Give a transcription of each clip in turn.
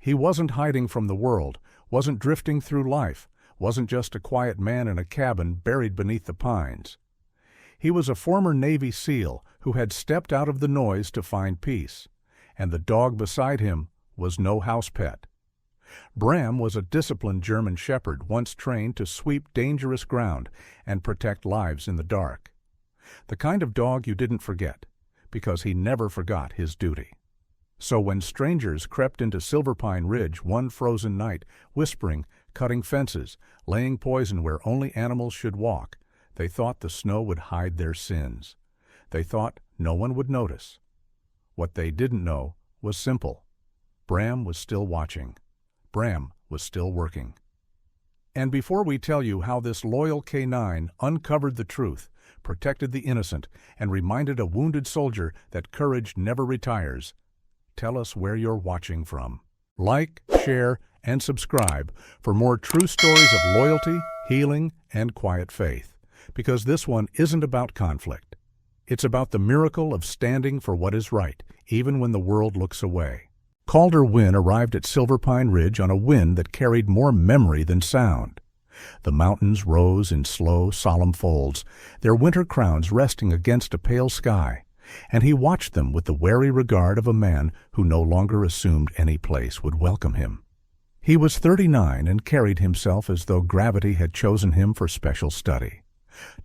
He wasn't hiding from the world, wasn't drifting through life, wasn't just a quiet man in a cabin buried beneath the pines. He was a former Navy SEAL who had stepped out of the noise to find peace, and the dog beside him was no house pet. Bram was a disciplined German shepherd once trained to sweep dangerous ground and protect lives in the dark. The kind of dog you didn't forget, because he never forgot his duty. So when strangers crept into Silverpine Ridge one frozen night, whispering, cutting fences, laying poison where only animals should walk, they thought the snow would hide their sins. They thought no one would notice. What they didn't know was simple. Bram was still watching. Bram was still working. And before we tell you how this loyal canine uncovered the truth, protected the innocent, and reminded a wounded soldier that courage never retires, tell us where you're watching from. Like, share, and subscribe for more true stories of loyalty, healing, and quiet faith. Because this one isn't about conflict. It's about the miracle of standing for what is right, even when the world looks away. Calder Wynn arrived at Silverpine Ridge on a wind that carried more memory than sound. The mountains rose in slow, solemn folds, their winter crowns resting against a pale sky, and he watched them with the wary regard of a man who no longer assumed any place would welcome him. He was 39 and carried himself as though gravity had chosen him for special study.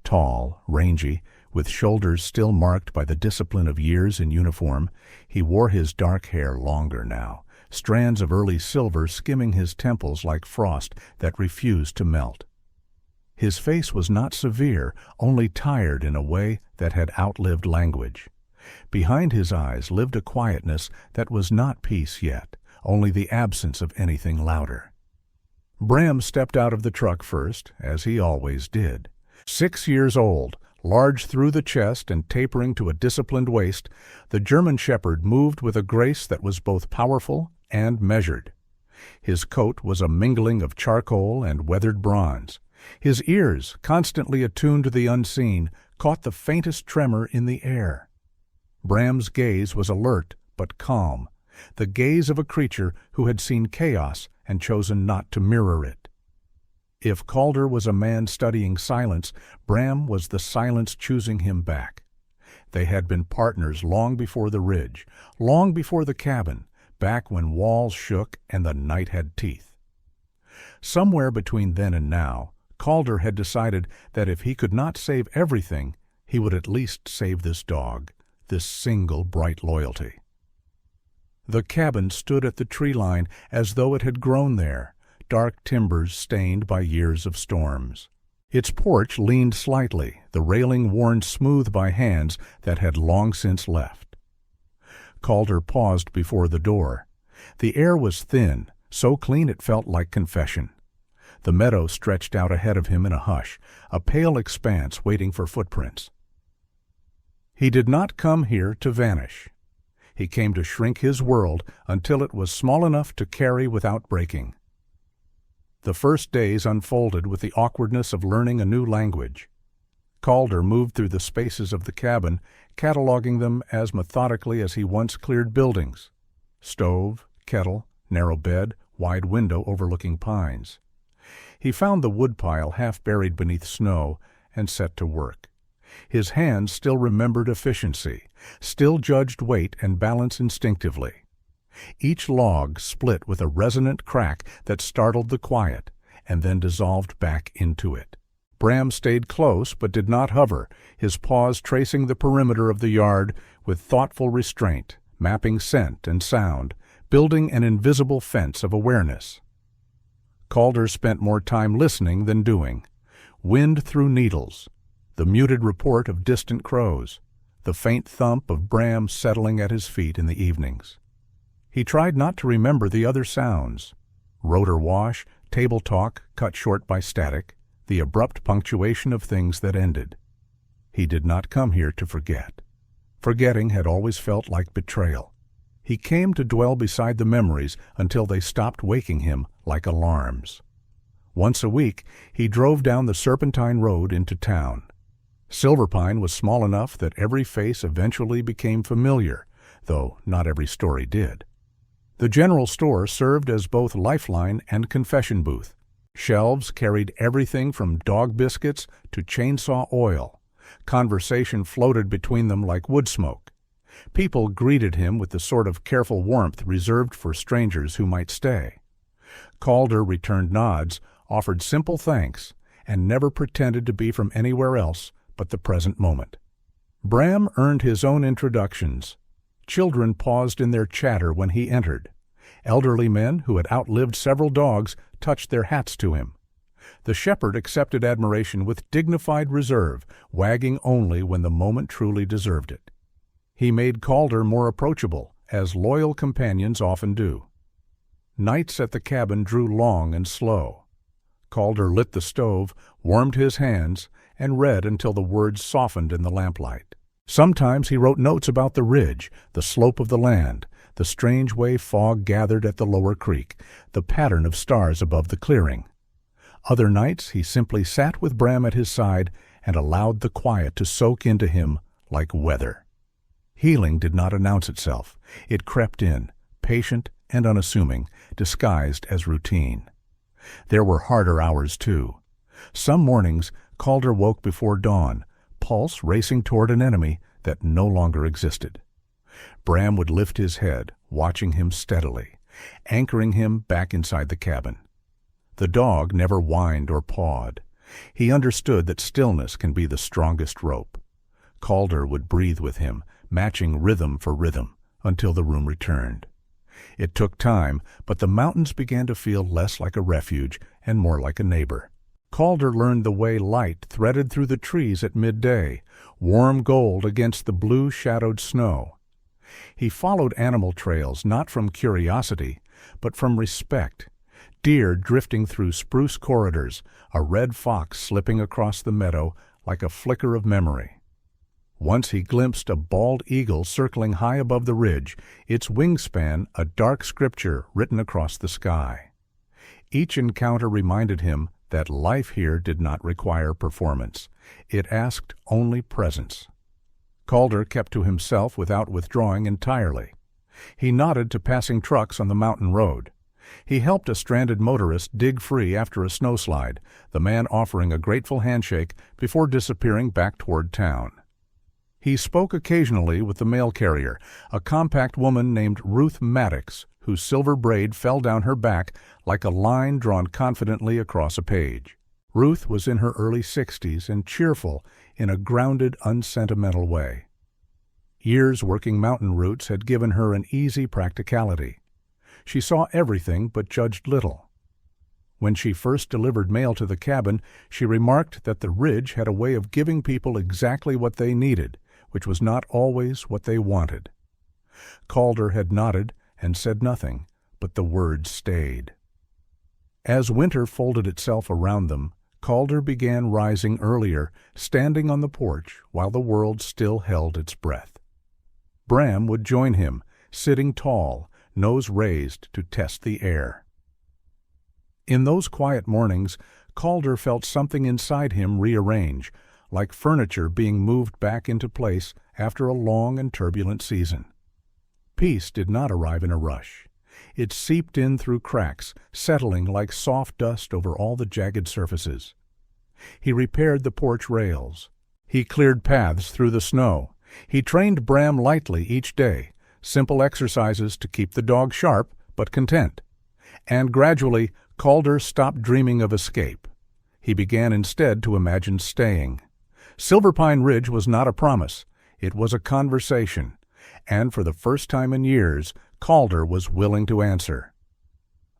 Tall, rangy, with shoulders still marked by the discipline of years in uniform, he wore his dark hair longer now, strands of early silver skimming his temples like frost that refused to melt. His face was not severe, only tired in a way that had outlived language. Behind his eyes lived a quietness that was not peace yet, only the absence of anything louder. Bram stepped out of the truck first, as he always did. 6 years old, large through the chest and tapering to a disciplined waist, the German shepherd moved with a grace that was both powerful and measured. His coat was a mingling of charcoal and weathered bronze. His ears, constantly attuned to the unseen, caught the faintest tremor in the air. Bram's gaze was alert but calm, the gaze of a creature who had seen chaos and chosen not to mirror it. If Calder was a man studying silence, Bram was the silence choosing him back. They had been partners long before the ridge, long before the cabin, back when walls shook and the night had teeth. Somewhere between then and now, Calder had decided that if he could not save everything, he would at least save this dog, this single bright loyalty. The cabin stood at the tree line as though it had grown there, dark timbers stained by years of storms. Its porch leaned slightly, the railing worn smooth by hands that had long since left. Calder paused before the door. The air was thin, so clean it felt like confession. The meadow stretched out ahead of him in a hush, a pale expanse waiting for footprints. He did not come here to vanish. He came to shrink his world until it was small enough to carry without breaking. The first days unfolded with the awkwardness of learning a new language. Calder moved through the spaces of the cabin, cataloging them as methodically as he once cleared buildings. Stove, kettle, narrow bed, wide window overlooking pines. He found the woodpile half buried beneath snow and set to work. His hands still remembered efficiency, still judged weight and balance instinctively. Each log split with a resonant crack that startled the quiet, and then dissolved back into it. Bram stayed close but did not hover, his paws tracing the perimeter of the yard with thoughtful restraint, mapping scent and sound, building an invisible fence of awareness. Calder spent more time listening than doing. Wind through needles, the muted report of distant crows, the faint thump of Bram settling at his feet in the evenings. He tried not to remember the other sounds. Rotor wash, table talk cut short by static, the abrupt punctuation of things that ended. He did not come here to forget. Forgetting had always felt like betrayal. He came to dwell beside the memories until they stopped waking him like alarms. Once a week, he drove down the serpentine road into town. Silverpine was small enough that every face eventually became familiar, though not every story did. The general store served as both lifeline and confession booth. Shelves carried everything from dog biscuits to chainsaw oil. Conversation floated between them like wood smoke. People greeted him with the sort of careful warmth reserved for strangers who might stay. Calder returned nods, offered simple thanks, and never pretended to be from anywhere else but the present moment. Bram earned his own introductions. Children paused in their chatter when he entered. Elderly men who had outlived several dogs touched their hats to him. The shepherd accepted admiration with dignified reserve, wagging only when the moment truly deserved it. He made Calder more approachable, as loyal companions often do. Nights at the cabin drew long and slow. Calder lit the stove, warmed his hands, and read until the words softened in the lamplight. Sometimes he wrote notes about the ridge, the slope of the land, the strange way fog gathered at the lower creek, the pattern of stars above the clearing. Other nights he simply sat with Bram at his side and allowed the quiet to soak into him like weather. Healing did not announce itself. It crept in, patient and unassuming, disguised as routine. There were harder hours, too. Some mornings Calder woke before dawn, pulse racing toward an enemy that no longer existed. Bram would lift his head, watching him steadily, anchoring him back inside the cabin. The dog never whined or pawed. He understood that stillness can be the strongest rope. Calder would breathe with him, matching rhythm for rhythm, until the room returned. It took time, but the mountains began to feel less like a refuge and more like a neighbor. Calder learned the way light threaded through the trees at midday, warm gold against the blue-shadowed snow. He followed animal trails not from curiosity, but from respect. Deer drifting through spruce corridors, a red fox slipping across the meadow like a flicker of memory. Once he glimpsed a bald eagle circling high above the ridge, its wingspan a dark scripture written across the sky. Each encounter reminded him that life here did not require performance. It asked only presence. Calder kept to himself without withdrawing entirely. He nodded to passing trucks on the mountain road. He helped a stranded motorist dig free after a snowslide, the man offering a grateful handshake before disappearing back toward town. He spoke occasionally with the mail carrier, a compact woman named Ruth Maddox, whose silver braid fell down her back like a line drawn confidently across a page. Ruth was in her early 60s and cheerful in a grounded, unsentimental way. Years working mountain routes had given her an easy practicality. She saw everything but judged little. When she first delivered mail to the cabin, she remarked that the ridge had a way of giving people exactly what they needed, which was not always what they wanted. Calder had nodded and said nothing, but the words stayed. As winter folded itself around them, Calder began rising earlier, standing on the porch while the world still held its breath. Bram would join him, sitting tall, nose raised to test the air. In those quiet mornings, Calder felt something inside him rearrange, like furniture being moved back into place after a long and turbulent season. Peace did not arrive in a rush. It seeped in through cracks, settling like soft dust over all the jagged surfaces. He repaired the porch rails. He cleared paths through the snow. He trained Bram lightly each day, simple exercises to keep the dog sharp but content. And gradually, Calder stopped dreaming of escape. He began instead to imagine staying. Silverpine Ridge was not a promise. It was a conversation. And for the first time in years, Calder was willing to answer.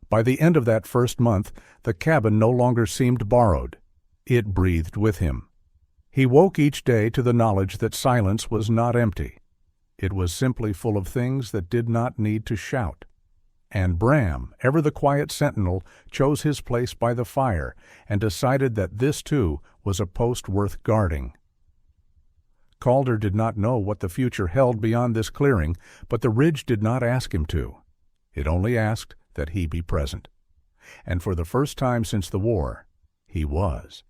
By the end of that first month, the cabin no longer seemed borrowed. It breathed with him. He woke each day to the knowledge that silence was not empty. It was simply full of things that did not need to shout. And Bram, ever the quiet sentinel, chose his place by the fire and decided that this, too, was a post worth guarding. Calder did not know what the future held beyond this clearing, but the ridge did not ask him to. It only asked that he be present. And for the first time since the war, he was.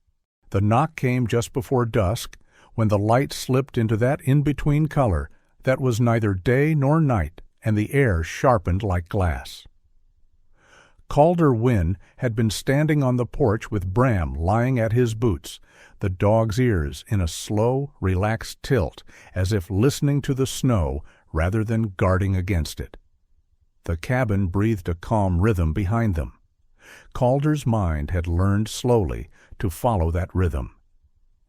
The knock came just before dusk, when the light slipped into that in-between color that was neither day nor night, and the air sharpened like glass. Calder Wynne had been standing on the porch with Bram lying at his boots, the dog's ears in a slow, relaxed tilt, as if listening to the snow rather than guarding against it. The cabin breathed a calm rhythm behind them. Calder's mind had learned slowly to follow that rhythm,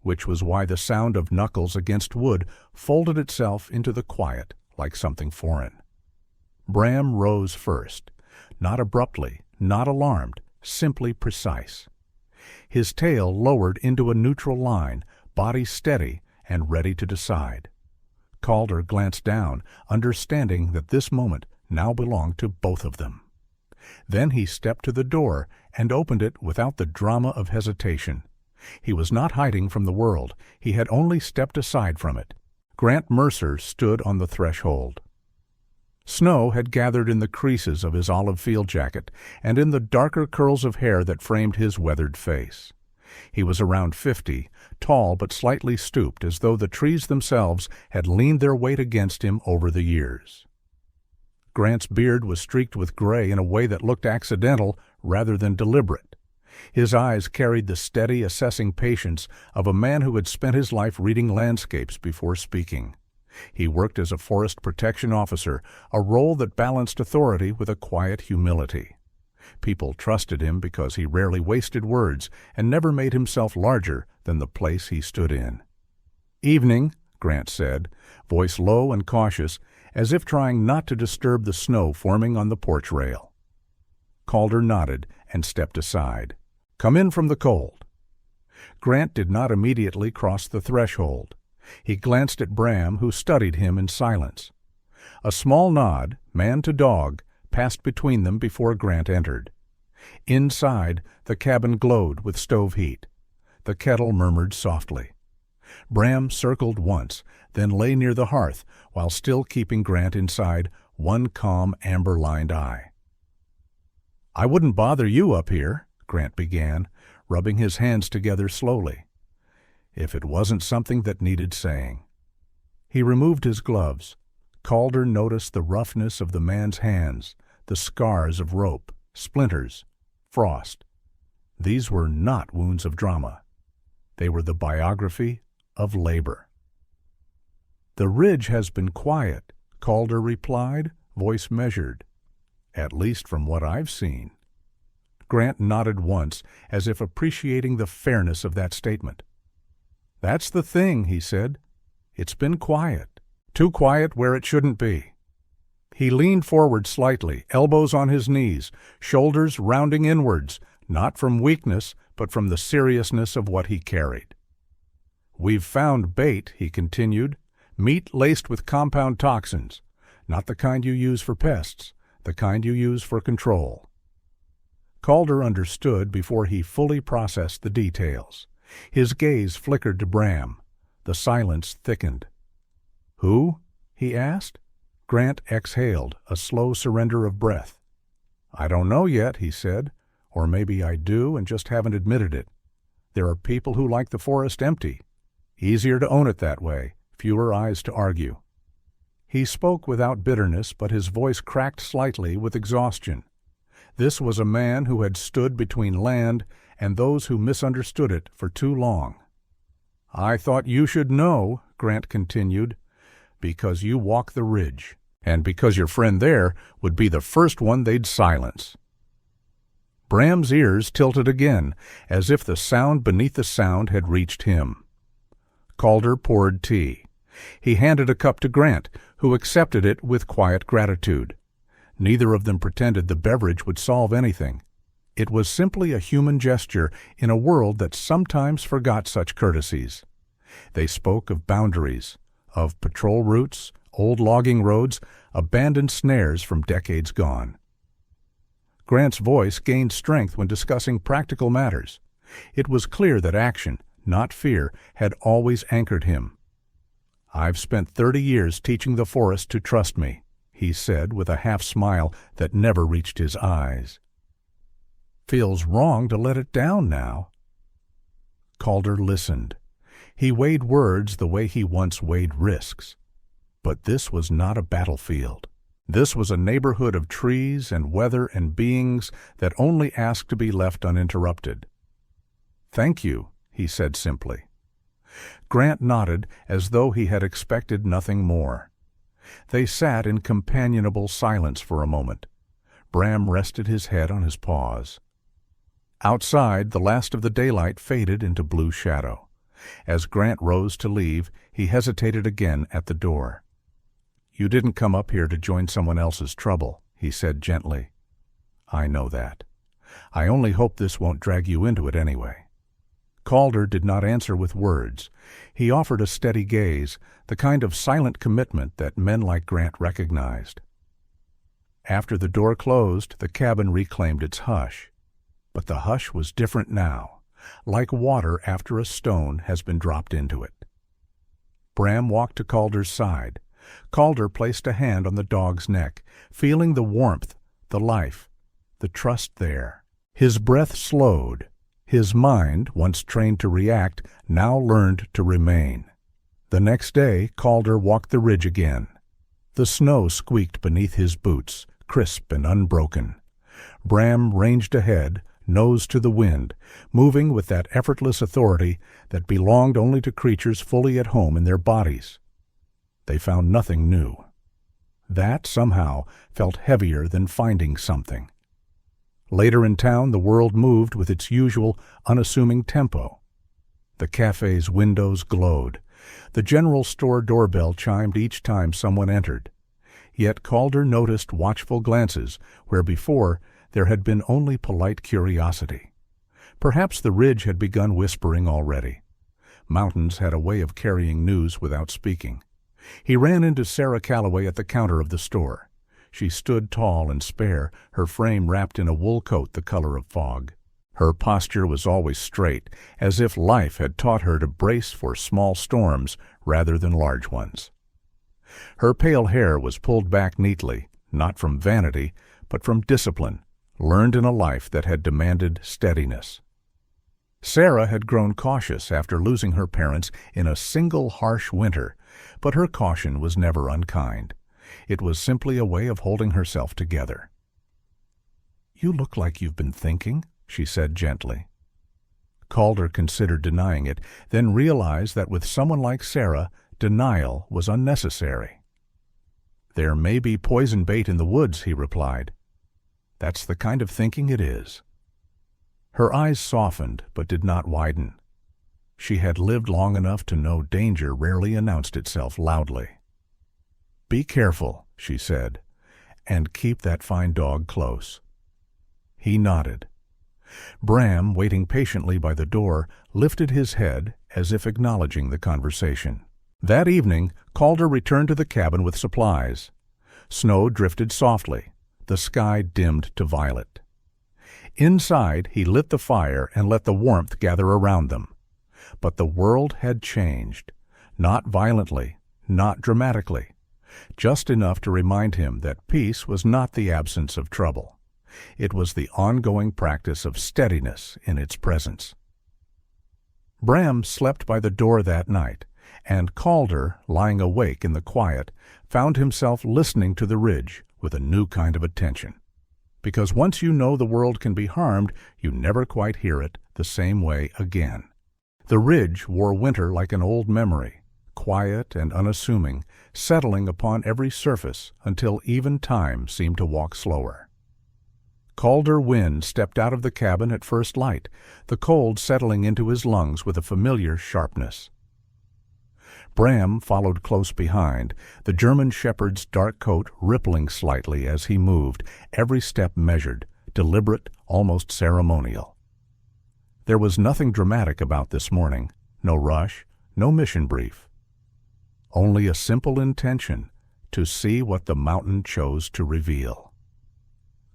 which was why the sound of knuckles against wood folded itself into the quiet like something foreign. Bram rose first, not abruptly, not alarmed, simply precise. His tail lowered into a neutral line, body steady and ready to decide. Calder glanced down, understanding that this moment now belonged to both of them. Then he stepped to the door and opened it without the drama of hesitation. He was not hiding from the world. He had only stepped aside from it. Grant Mercer stood on the threshold. Snow had gathered in the creases of his olive field jacket and in the darker curls of hair that framed his weathered face. He was around 50, tall but slightly stooped, as though the trees themselves had leaned their weight against him over the years. Grant's beard was streaked with gray in a way that looked accidental rather than deliberate. His eyes carried the steady, assessing patience of a man who had spent his life reading landscapes before speaking. He worked as a forest protection officer, a role that balanced authority with a quiet humility. People trusted him because he rarely wasted words and never made himself larger than the place he stood in. "Evening," Grant said, voice low and cautious, as if trying not to disturb the snow forming on the porch rail. Calder nodded and stepped aside. "Come in from the cold." Grant did not immediately cross the threshold. He glanced at Bram, who studied him in silence. A small nod, man to dog, passed between them before Grant entered. Inside, the cabin glowed with stove heat. The kettle murmured softly. Bram circled once, then lay near the hearth, while still keeping Grant inside one calm, amber-lined eye. "I wouldn't bother you up here," Grant began, rubbing his hands together slowly, "if it wasn't something that needed saying." He removed his gloves. Calder noticed the roughness of the man's hands, the scars of rope, splinters, frost. These were not wounds of drama. They were the biography of labor. "The ridge has been quiet," Calder replied, voice measured. "At least from what I've seen." Grant nodded once, as if appreciating the fairness of that statement. "That's the thing," he said. "It's been quiet. Too quiet where it shouldn't be." He leaned forward slightly, elbows on his knees, shoulders rounding inwards, not from weakness, but from the seriousness of what he carried. "We've found bait," he continued, "meat laced with compound toxins, not the kind you use for pests, the kind you use for control." Calder understood before he fully processed the details. His gaze flickered to Bram. The silence thickened. "Who?" he asked. Grant exhaled, a slow surrender of breath. "I don't know yet," he said. "Or maybe I do and just haven't admitted it. There are people who like the forest empty. Easier to own it that way, fewer eyes to argue." He spoke without bitterness, but his voice cracked slightly with exhaustion. This was a man who had stood between land and those who misunderstood it for too long. "I thought you should know," Grant continued, "because you walk the ridge, and because your friend there would be the first one they'd silence." Bram's ears tilted again, as if the sound beneath the sound had reached him. Calder poured tea. He handed a cup to Grant, who accepted it with quiet gratitude. Neither of them pretended the beverage would solve anything. It was simply a human gesture in a world that sometimes forgot such courtesies. They spoke of boundaries, of patrol routes, old logging roads, abandoned snares from decades gone. Grant's voice gained strength when discussing practical matters. It was clear that action, not fear, had always anchored him. "I've spent 30 years teaching the forest to trust me," he said with a half-smile that never reached his eyes. "Feels wrong to let it down now." Calder listened. He weighed words the way he once weighed risks. But this was not a battlefield. This was a neighborhood of trees and weather and beings that only asked to be left uninterrupted. "Thank you," he said simply. Grant nodded as though he had expected nothing more. They sat in companionable silence for a moment. Bram rested his head on his paws. Outside, the last of the daylight faded into blue shadow. As Grant rose to leave, he hesitated again at the door. "You didn't come up here to join someone else's trouble," he said gently. "I know that. I only hope this won't drag you into it anyway." Calder did not answer with words. He offered a steady gaze, the kind of silent commitment that men like Grant recognized. After the door closed, the cabin reclaimed its hush. But the hush was different now, like water after a stone has been dropped into it. Bram walked to Calder's side. Calder placed a hand on the dog's neck, feeling the warmth, the life, the trust there. His breath slowed. His mind, once trained to react, now learned to remain. The next day, Calder walked the ridge again. The snow squeaked beneath his boots, crisp and unbroken. Bram ranged ahead, nose to the wind, moving with that effortless authority that belonged only to creatures fully at home in their bodies. They found nothing new. That, somehow, felt heavier than finding something. Later in town, the world moved with its usual, unassuming tempo. The cafe's windows glowed. The general store doorbell chimed each time someone entered. Yet Calder noticed watchful glances where before there had been only polite curiosity. Perhaps the ridge had begun whispering already. Mountains had a way of carrying news without speaking. He ran into Sarah Calloway at the counter of the store. She stood tall and spare, her frame wrapped in a wool coat the color of fog. Her posture was always straight, as if life had taught her to brace for small storms rather than large ones. Her pale hair was pulled back neatly, not from vanity, but from discipline, learned in a life that had demanded steadiness. Sarah had grown cautious after losing her parents in a single harsh winter, but her caution was never unkind. It was simply a way of holding herself together. "You look like you've been thinking," she said gently. Calder considered denying it, then realized that with someone like Sarah, denial was unnecessary. "There may be poison bait in the woods," he replied. "That's the kind of thinking it is." Her eyes softened but did not widen. She had lived long enough to know danger rarely announced itself loudly. "Be careful," she said, "and keep that fine dog close." He nodded. Bram, waiting patiently by the door, lifted his head as if acknowledging the conversation. That evening, Calder returned to the cabin with supplies. Snow drifted softly. The sky dimmed to violet. Inside, he lit the fire and let the warmth gather around them. But the world had changed. Not violently, not dramatically. Just enough to remind him that peace was not the absence of trouble. It was the ongoing practice of steadiness in its presence. Bram slept by the door that night, and Calder, lying awake in the quiet, found himself listening to the ridge with a new kind of attention. Because once you know the world can be harmed, you never quite hear it the same way again. The ridge wore winter like an old memory, quiet and unassuming, settling upon every surface until even time seemed to walk slower. Calder Wynne stepped out of the cabin at first light, the cold settling into his lungs with a familiar sharpness. Bram followed close behind, the German shepherd's dark coat rippling slightly as he moved, every step measured, deliberate, almost ceremonial. There was nothing dramatic about this morning, no rush, no mission brief. Only a simple intention to see what the mountain chose to reveal.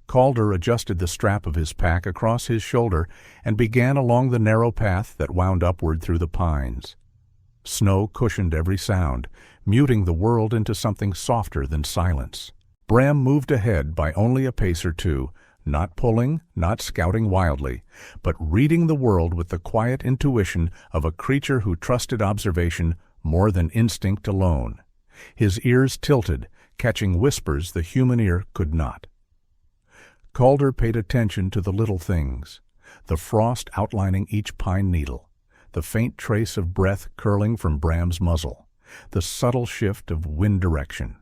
Calder adjusted the strap of his pack across his shoulder and began along the narrow path that wound upward through the pines. Snow cushioned every sound, muting the world into something softer than silence. Bram moved ahead by only a pace or two, not pulling, not scouting wildly, but reading the world with the quiet intuition of a creature who trusted observation more than instinct alone. His ears tilted, catching whispers the human ear could not. Calder paid attention to the little things, the frost outlining each pine needle, the faint trace of breath curling from Bram's muzzle, the subtle shift of wind direction.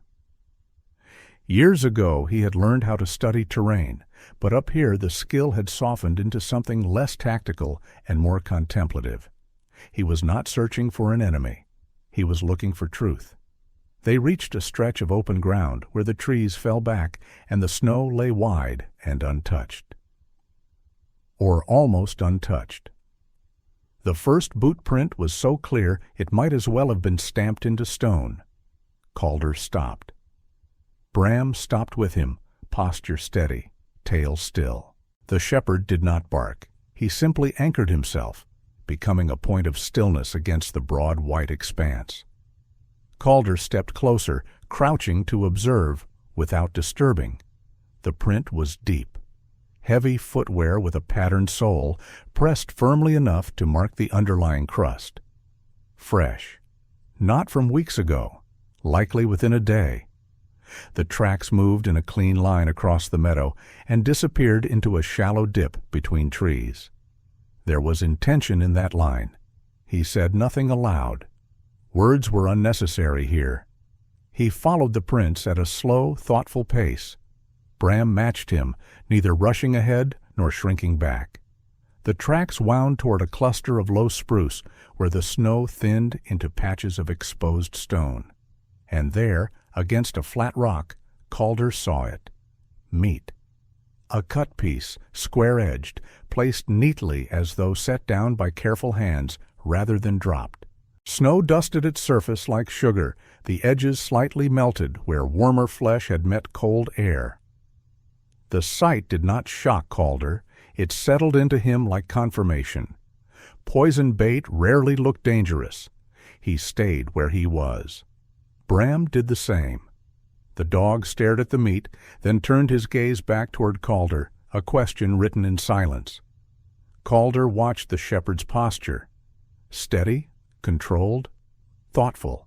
Years ago he had learned how to study terrain, but up here the skill had softened into something less tactical and more contemplative. He was not searching for an enemy. He was looking for truth. They reached a stretch of open ground where the trees fell back and the snow lay wide and untouched. Or almost untouched. The first boot print was so clear it might as well have been stamped into stone. Calder stopped. Bram stopped with him, posture steady, tail still. The shepherd did not bark. He simply anchored himself, becoming a point of stillness against the broad white expanse. Calder stepped closer, crouching to observe, without disturbing. The print was deep. Heavy footwear with a patterned sole, pressed firmly enough to mark the underlying crust. Fresh. Not from weeks ago, likely within a day. The tracks moved in a clean line across the meadow and disappeared into a shallow dip between trees. There was intention in that line. He said nothing aloud. Words were unnecessary here. He followed the prints at a slow, thoughtful pace. Bram matched him, neither rushing ahead nor shrinking back. The tracks wound toward a cluster of low spruce where the snow thinned into patches of exposed stone. And there, against a flat rock, Calder saw it. Meat. A cut piece, square-edged, placed neatly as though set down by careful hands rather than dropped. Snow dusted its surface like sugar, the edges slightly melted where warmer flesh had met cold air. The sight did not shock Calder. It settled into him like confirmation. Poison bait rarely looked dangerous. He stayed where he was. Bram did the same. The dog stared at the meat, then turned his gaze back toward Calder, a question written in silence. Calder watched the shepherd's posture. Steady, controlled, thoughtful.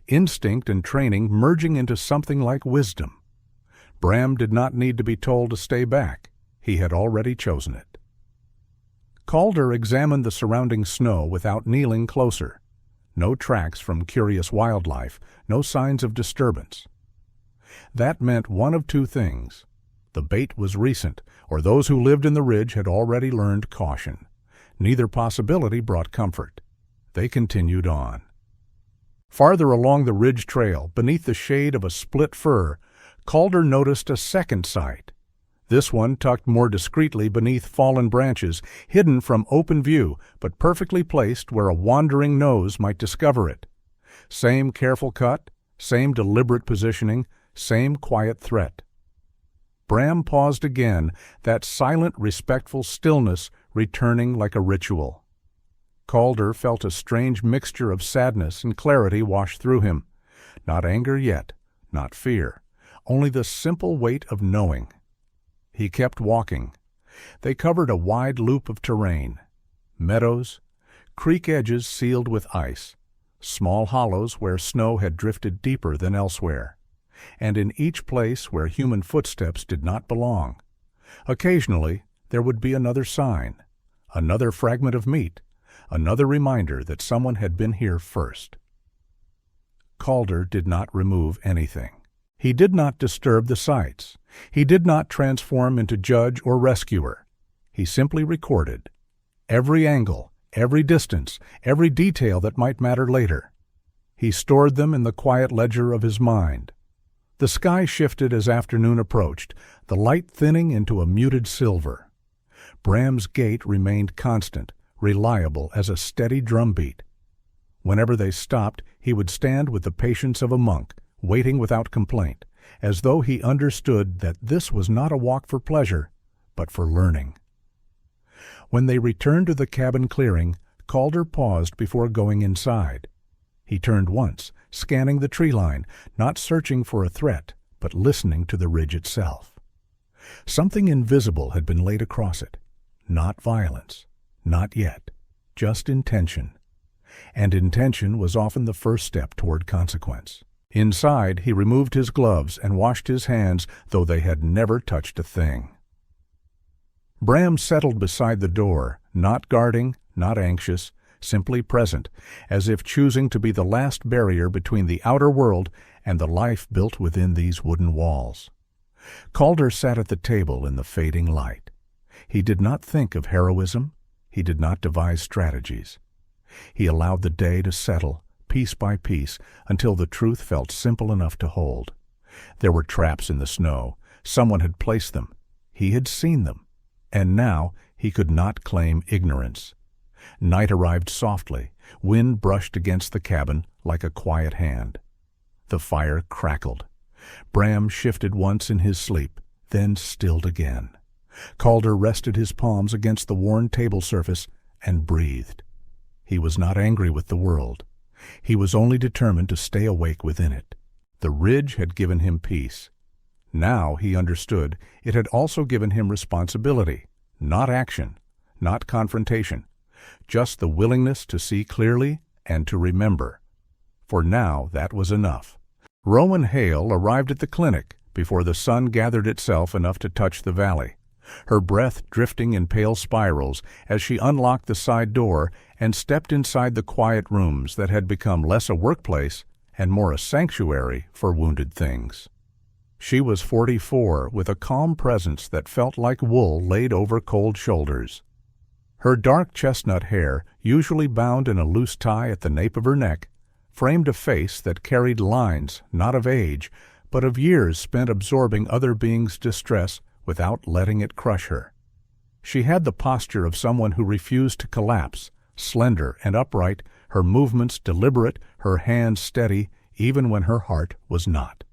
Instinct and training merging into something like wisdom. Bram did not need to be told to stay back. He had already chosen it. Calder examined the surrounding snow without kneeling closer. No tracks from curious wildlife, no signs of disturbance. That meant one of two things. The bait was recent, or those who lived in the ridge had already learned caution. Neither possibility brought comfort. They continued on. Farther along the ridge trail, beneath the shade of a split fir, Calder noticed a second sight. This one tucked more discreetly beneath fallen branches, hidden from open view, but perfectly placed where a wandering nose might discover it. Same careful cut, same deliberate positioning, same quiet threat. Bram paused again, that silent, respectful stillness returning like a ritual. Calder felt a strange mixture of sadness and clarity wash through him. Not anger yet, not fear, only the simple weight of knowing. He kept walking. They covered a wide loop of terrain. Meadows, creek edges sealed with ice, small hollows where snow had drifted deeper than elsewhere, and in each place where human footsteps did not belong. Occasionally, there would be another sign, another fragment of meat, another reminder that someone had been here first. Calder did not remove anything. He did not disturb the sights. He did not transform into judge or rescuer. He simply recorded. Every angle, every distance, every detail that might matter later. He stored them in the quiet ledger of his mind. The sky shifted as afternoon approached, the light thinning into a muted silver. Bram's gait remained constant, reliable as a steady drumbeat. Whenever they stopped, he would stand with the patience of a monk, waiting without complaint, as though he understood that this was not a walk for pleasure, but for learning. When they returned to the cabin clearing, Calder paused before going inside. He turned once, scanning the tree line, not searching for a threat, but listening to the ridge itself. Something invisible had been laid across it. Not violence, not yet, just intention. And intention was often the first step toward consequence. Inside, he removed his gloves and washed his hands, though they had never touched a thing. Bram settled beside the door, not guarding, not anxious, simply present, as if choosing to be the last barrier between the outer world and the life built within these wooden walls. Calder sat at the table in the fading light. He did not think of heroism. He did not devise strategies. He allowed the day to settle, piece by piece, until the truth felt simple enough to hold. There were traps in the snow. Someone had placed them. He had seen them. And now he could not claim ignorance. Night arrived softly. Wind brushed against the cabin like a quiet hand. The fire crackled. Bram shifted once in his sleep, then stilled again. Calder rested his palms against the worn table surface and breathed. He was not angry with the world. He was only determined to stay awake within it. The ridge had given him peace. Now he understood it had also given him responsibility, not action, not confrontation, just the willingness to see clearly and to remember. For now that was enough. Rowan Hale arrived at the clinic before the sun gathered itself enough to touch the valley, her breath drifting in pale spirals as she unlocked the side door and stepped inside the quiet rooms that had become less a workplace and more a sanctuary for wounded things. She was 44, with a calm presence that felt like wool laid over cold shoulders. Her dark chestnut hair, usually bound in a loose tie at the nape of her neck, framed a face that carried lines not of age, but of years spent absorbing other beings' distress without letting it crush her. She had the posture of someone who refused to collapse, slender and upright, her movements deliberate, her hands steady, even when her heart was not.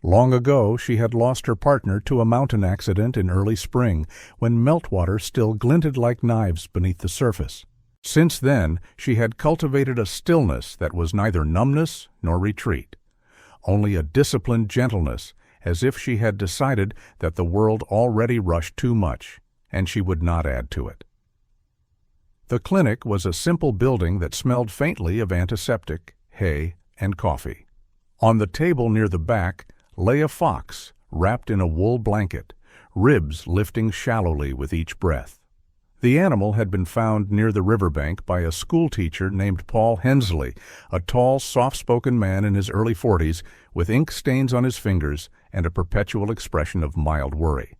Long ago she had lost her partner to a mountain accident in early spring, when meltwater still glinted like knives beneath the surface. Since then she had cultivated a stillness that was neither numbness nor retreat, only a disciplined gentleness, as if she had decided that the world already rushed too much, and she would not add to it. The clinic was a simple building that smelled faintly of antiseptic, hay, and coffee. On the table near the back lay a fox, wrapped in a wool blanket, ribs lifting shallowly with each breath. The animal had been found near the riverbank by a schoolteacher named Paul Hensley, a tall, soft-spoken man in his early 40s, with ink stains on his fingers and a perpetual expression of mild worry.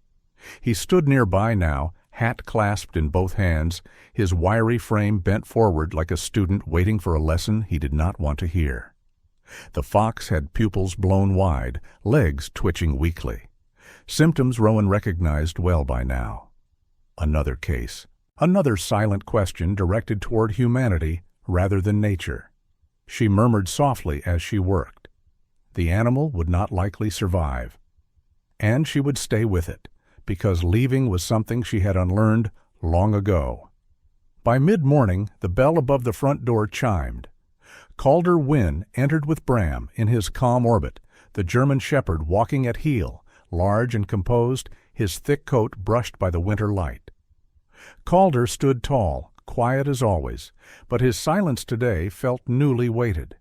He stood nearby now, hat clasped in both hands, his wiry frame bent forward like a student waiting for a lesson he did not want to hear. The fox had pupils blown wide, legs twitching weakly. Symptoms Rowan recognized well by now. Another case. Another silent question directed toward humanity rather than nature. She murmured softly as she worked. The animal would not likely survive. And she would stay with it, because leaving was something she had unlearned long ago. By mid-morning, the bell above the front door chimed. Calder Wynne entered with Bram in his calm orbit, the German shepherd walking at heel, large and composed, his thick coat brushed by the winter light. Calder stood tall, quiet as always, but his silence today felt newly weighted.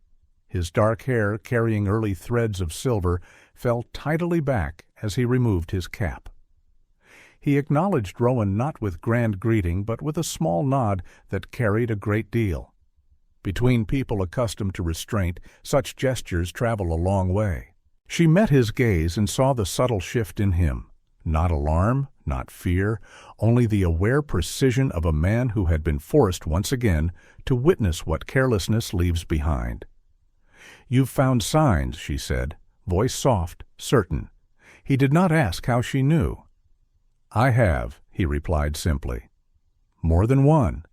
His dark hair, carrying early threads of silver, fell tidily back as he removed his cap. He acknowledged Rowan not with grand greeting, but with a small nod that carried a great deal. Between people accustomed to restraint, such gestures travel a long way. She met his gaze and saw the subtle shift in him. Not alarm, not fear, only the aware precision of a man who had been forced once again to witness what carelessness leaves behind. "You've found signs," she said, voice soft, certain. He did not ask how she knew. "I have," he replied simply. "More than one."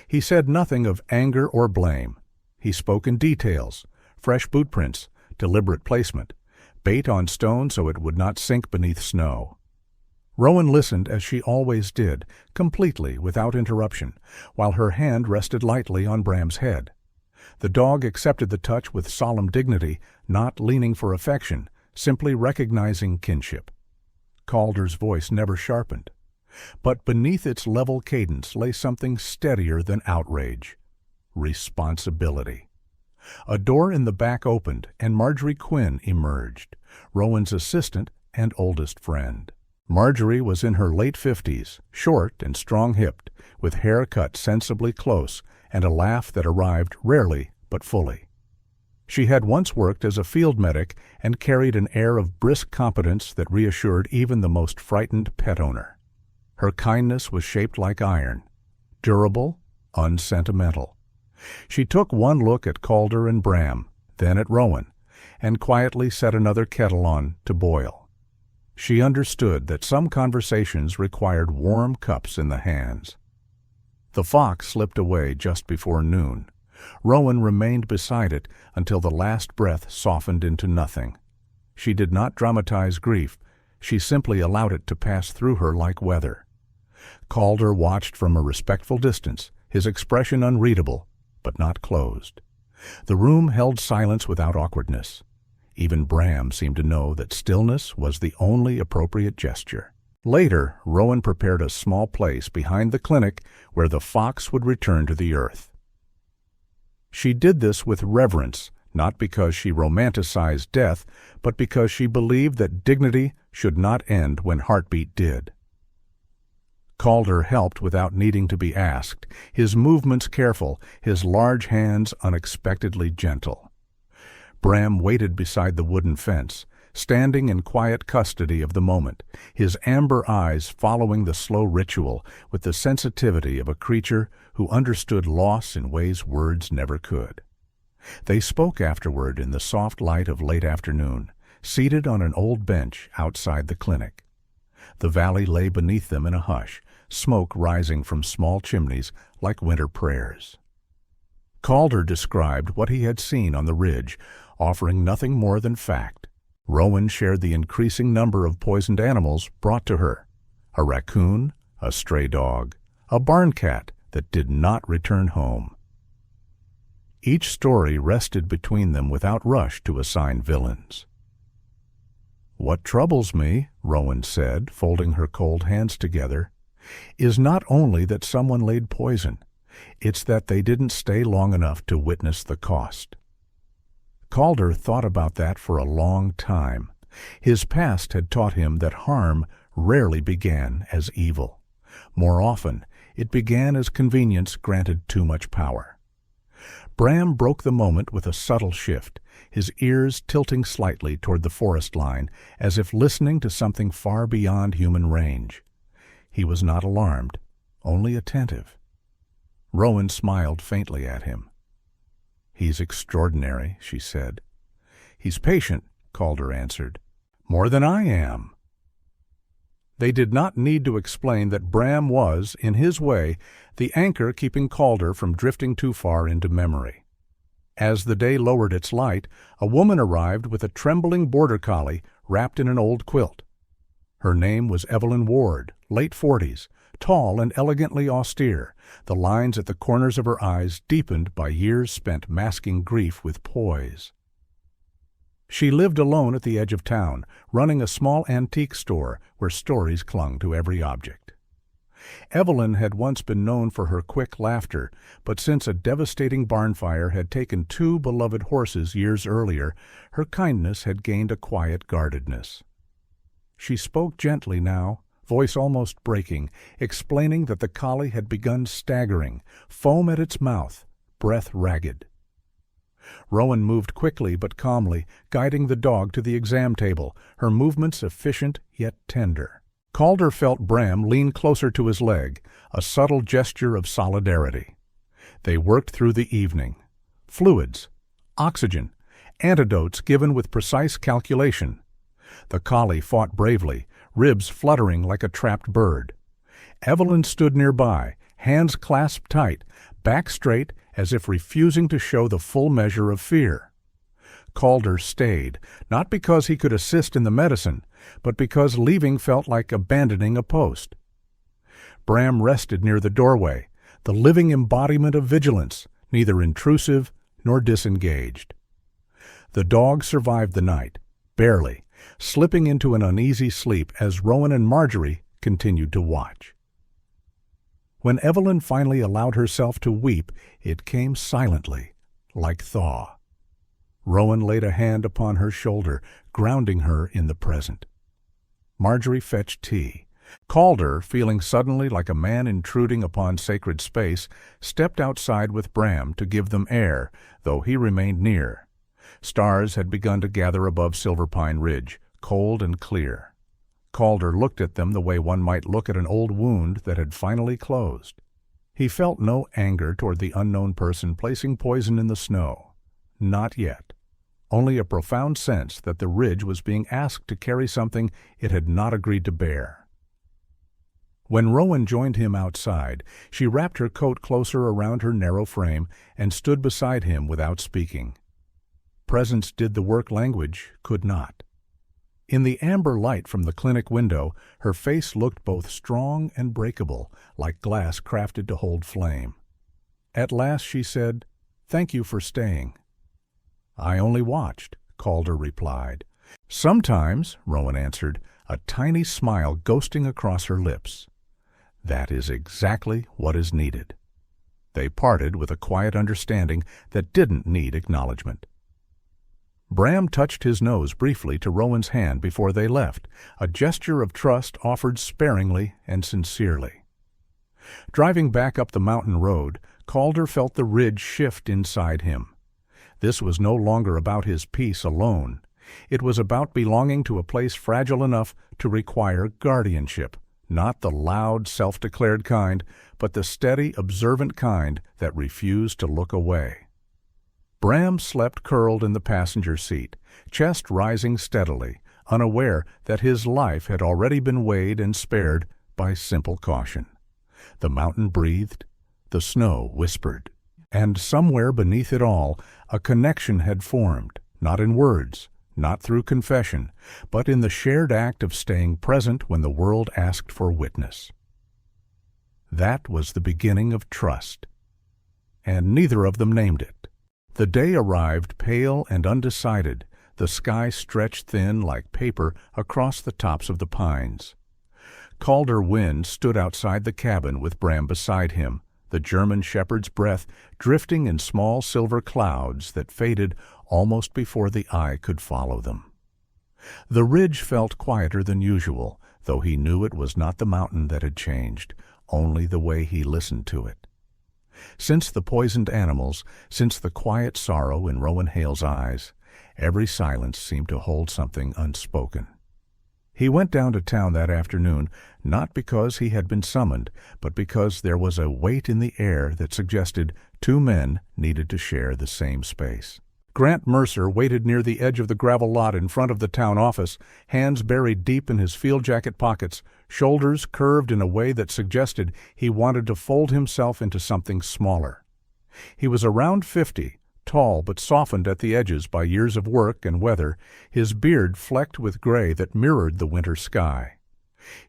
He said nothing of anger or blame. He spoke in details: fresh boot prints, deliberate placement, bait on stone so it would not sink beneath snow. Rowan listened as she always did, completely without interruption, while her hand rested lightly on Bram's head. The dog accepted the touch with solemn dignity, not leaning for affection, simply recognizing kinship. Calder's voice never sharpened. But beneath its level cadence lay something steadier than outrage. Responsibility. A door in the back opened, and Marjorie Quinn emerged, Rowan's assistant and oldest friend. Marjorie was in her late 50s, short and strong-hipped, with hair cut sensibly close and a laugh that arrived rarely but fully. She had once worked as a field medic and carried an air of brisk competence that reassured even the most frightened pet owner. Her kindness was shaped like iron, durable, unsentimental. She took one look at Calder and Bram, then at Rowan, and quietly set another kettle on to boil. She understood that some conversations required warm cups in the hands. The fox slipped away just before noon. Rowan remained beside it until the last breath softened into nothing. She did not dramatize grief. She simply allowed it to pass through her like weather. Calder watched from a respectful distance, his expression unreadable, but not closed. The room held silence without awkwardness. Even Bram seemed to know that stillness was the only appropriate gesture. Later, Rowan prepared a small place behind the clinic where the fox would return to the earth. She did this with reverence, not because she romanticized death, but because she believed that dignity should not end when heartbeat did. Calder helped without needing to be asked, his movements careful, his large hands unexpectedly gentle. Bram waited beside the wooden fence, standing in quiet custody of the moment, his amber eyes following the slow ritual with the sensitivity of a creature who understood loss in ways words never could. They spoke afterward in the soft light of late afternoon, seated on an old bench outside the clinic. The valley lay beneath them in a hush, smoke rising from small chimneys like winter prayers. Calder described what he had seen on the ridge, offering nothing more than fact. Rowan shared the increasing number of poisoned animals brought to her: a raccoon, a stray dog, a barn cat that did not return home. Each story rested between them without rush to assign villains. "What troubles me," Rowan said, folding her cold hands together, "is not only that someone laid poison, it's that they didn't stay long enough to witness the cost." Calder thought about that for a long time. His past had taught him that harm rarely began as evil. More often, it began as convenience granted too much power. Bram broke the moment with a subtle shift, his ears tilting slightly toward the forest line, as if listening to something far beyond human range. He was not alarmed, only attentive. Rowan smiled faintly at him. "He's extraordinary," she said. "He's patient," Calder answered. "More than I am." They did not need to explain that Bram was, in his way, the anchor keeping Calder from drifting too far into memory. As the day lowered its light, a woman arrived with a trembling border collie wrapped in an old quilt. Her name was Evelyn Ward, late 40s, tall and elegantly austere, the lines at the corners of her eyes deepened by years spent masking grief with poise. She lived alone at the edge of town, running a small antique store where stories clung to every object. Evelyn had once been known for her quick laughter, but since a devastating barn fire had taken 2 beloved horses years earlier, her kindness had gained a quiet guardedness. She spoke gently now, voice almost breaking, explaining that the collie had begun staggering, foam at its mouth, breath ragged. Rowan moved quickly but calmly, guiding the dog to the exam table, her movements efficient yet tender. Calder felt Bram lean closer to his leg, a subtle gesture of solidarity. They worked through the evening. Fluids, oxygen, antidotes given with precise calculation. The collie fought bravely, ribs fluttering like a trapped bird. Evelyn stood nearby, hands clasped tight, back straight as if refusing to show the full measure of fear. Calder stayed, not because he could assist in the medicine, but because leaving felt like abandoning a post. Bram rested near the doorway, the living embodiment of vigilance, neither intrusive nor disengaged. The dog survived the night, barely, slipping into an uneasy sleep as Rowan and Marjorie continued to watch. When Evelyn finally allowed herself to weep, it came silently, like thaw. Rowan laid a hand upon her shoulder, grounding her in the present. Marjorie fetched tea. Calder, feeling suddenly like a man intruding upon sacred space, stepped outside with Bram to give them air, though he remained near. Stars had begun to gather above Silverpine Ridge, cold and clear. Calder looked at them the way one might look at an old wound that had finally closed. He felt no anger toward the unknown person placing poison in the snow. Not yet. Only a profound sense that the ridge was being asked to carry something it had not agreed to bear. When Rowan joined him outside, she wrapped her coat closer around her narrow frame and stood beside him without speaking. Presence did the work language could not. In the amber light from the clinic window, her face looked both strong and breakable, like glass crafted to hold flame. At last she said, "Thank you for staying." "I only watched," Calder replied. "Sometimes," Rowan answered, a tiny smile ghosting across her lips. "That is exactly what is needed." They parted with a quiet understanding that didn't need acknowledgement. Bram touched his nose briefly to Rowan's hand before they left, a gesture of trust offered sparingly and sincerely. Driving back up the mountain road, Calder felt the ridge shift inside him. This was no longer about his peace alone. It was about belonging to a place fragile enough to require guardianship, not the loud, self-declared kind, but the steady, observant kind that refused to look away. Bram slept curled in the passenger seat, chest rising steadily, unaware that his life had already been weighed and spared by simple caution. The mountain breathed, the snow whispered, and somewhere beneath it all, a connection had formed, not in words, not through confession, but in the shared act of staying present when the world asked for witness. That was the beginning of trust, and neither of them named it. The day arrived pale and undecided, the sky stretched thin like paper across the tops of the pines. Calder Wind stood outside the cabin with Bram beside him, the German shepherd's breath drifting in small silver clouds that faded almost before the eye could follow them. The ridge felt quieter than usual, though he knew it was not the mountain that had changed, only the way he listened to it. Since the poisoned animals, since the quiet sorrow in Rowan Hale's eyes, every silence seemed to hold something unspoken. He went down to town that afternoon, not because he had been summoned, but because there was a weight in the air that suggested two men needed to share the same space. Grant Mercer waited near the edge of the gravel lot in front of the town office, hands buried deep in his field jacket pockets, shoulders curved in a way that suggested he wanted to fold himself into something smaller. He was around 50, tall but softened at the edges by years of work and weather, his beard flecked with gray that mirrored the winter sky.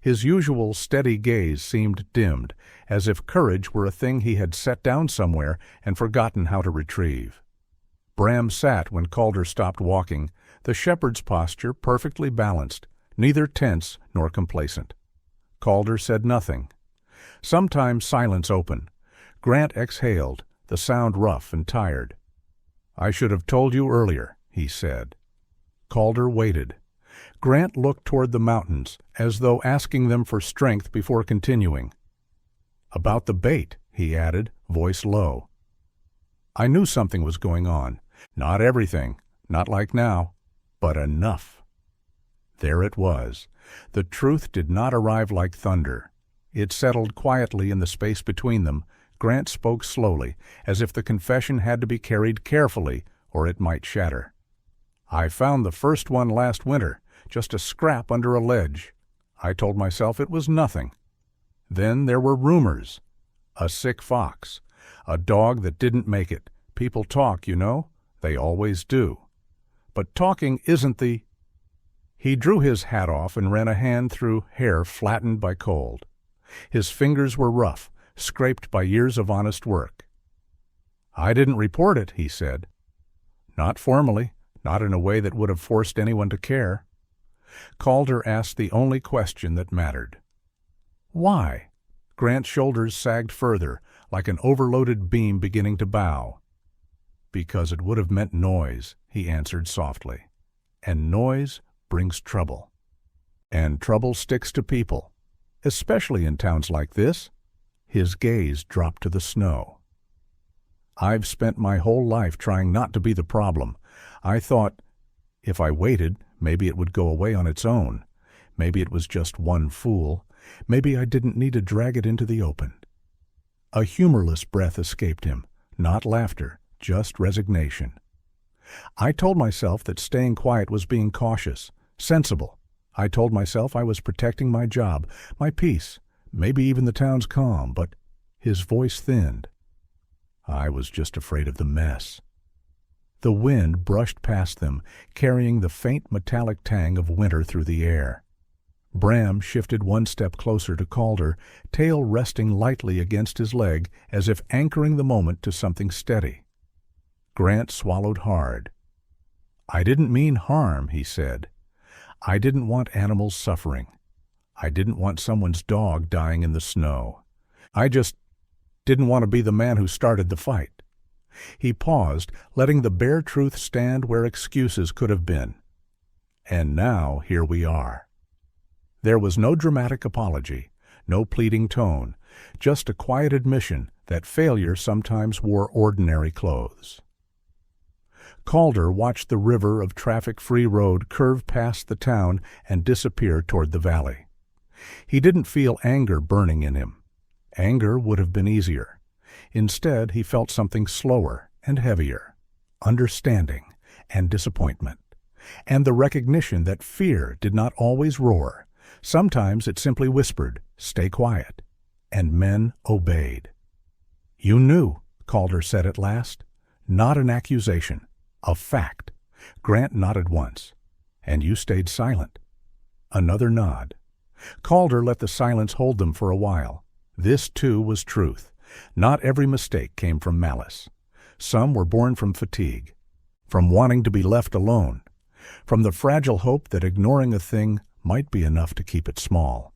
His usual steady gaze seemed dimmed, as if courage were a thing he had set down somewhere and forgotten how to retrieve. Bram sat when Calder stopped walking, the shepherd's posture perfectly balanced, neither tense nor complacent. Calder said nothing. Sometimes silence opened. Grant exhaled, the sound rough and tired. "I should have told you earlier," he said. Calder waited. Grant looked toward the mountains, as though asking them for strength before continuing. "About the bait," he added, voice low. "I knew something was going on. Not everything, not like now, but enough." There it was. The truth did not arrive like thunder. It settled quietly in the space between them. Grant spoke slowly, as if the confession had to be carried carefully, or it might shatter. "I found the first one last winter, just a scrap under a ledge. I told myself it was nothing. Then there were rumors. A sick fox. A dog that didn't make it. People talk, you know. They always do. But talking isn't the—" He drew his hat off and ran a hand through hair flattened by cold. His fingers were rough, scraped by years of honest work. "I didn't report it," he said. "Not formally, not in a way that would have forced anyone to care." Calder asked the only question that mattered. "Why?" Grant's shoulders sagged further, like an overloaded beam beginning to bow. Because it would have meant noise, he answered softly. And noise brings trouble. And trouble sticks to people, especially in towns like this. His gaze dropped to the snow. I've spent my whole life trying not to be the problem. I thought, if I waited, maybe it would go away on its own. Maybe it was just one fool. Maybe I didn't need to drag it into the open. A humorless breath escaped him, not laughter, just resignation. I told myself that staying quiet was being cautious, sensible. I told myself I was protecting my job, my peace, maybe even the town's calm, but his voice thinned. I was just afraid of the mess. The wind brushed past them, carrying the faint metallic tang of winter through the air. Bram shifted one step closer to Calder, tail resting lightly against his leg as if anchoring the moment to something steady. Grant swallowed hard. I didn't mean harm, he said. I didn't want animals suffering. I didn't want someone's dog dying in the snow. I just didn't want to be the man who started the fight. He paused, letting the bare truth stand where excuses could have been. And now here we are. There was no dramatic apology, no pleading tone, just a quiet admission that failure sometimes wore ordinary clothes. Calder watched the river of traffic-free road curve past the town and disappear toward the valley. He didn't feel anger burning in him. Anger would have been easier. Instead, he felt something slower and heavier, understanding and disappointment, and the recognition that fear did not always roar. Sometimes it simply whispered, "Stay quiet," and men obeyed. "You knew," Calder said at last. "Not an accusation. A fact." Grant nodded once. "And you stayed silent." Another nod. Calder let the silence hold them for a while. This, too, was truth. Not every mistake came from malice. Some were born from fatigue, from wanting to be left alone, from the fragile hope that ignoring a thing might be enough to keep it small.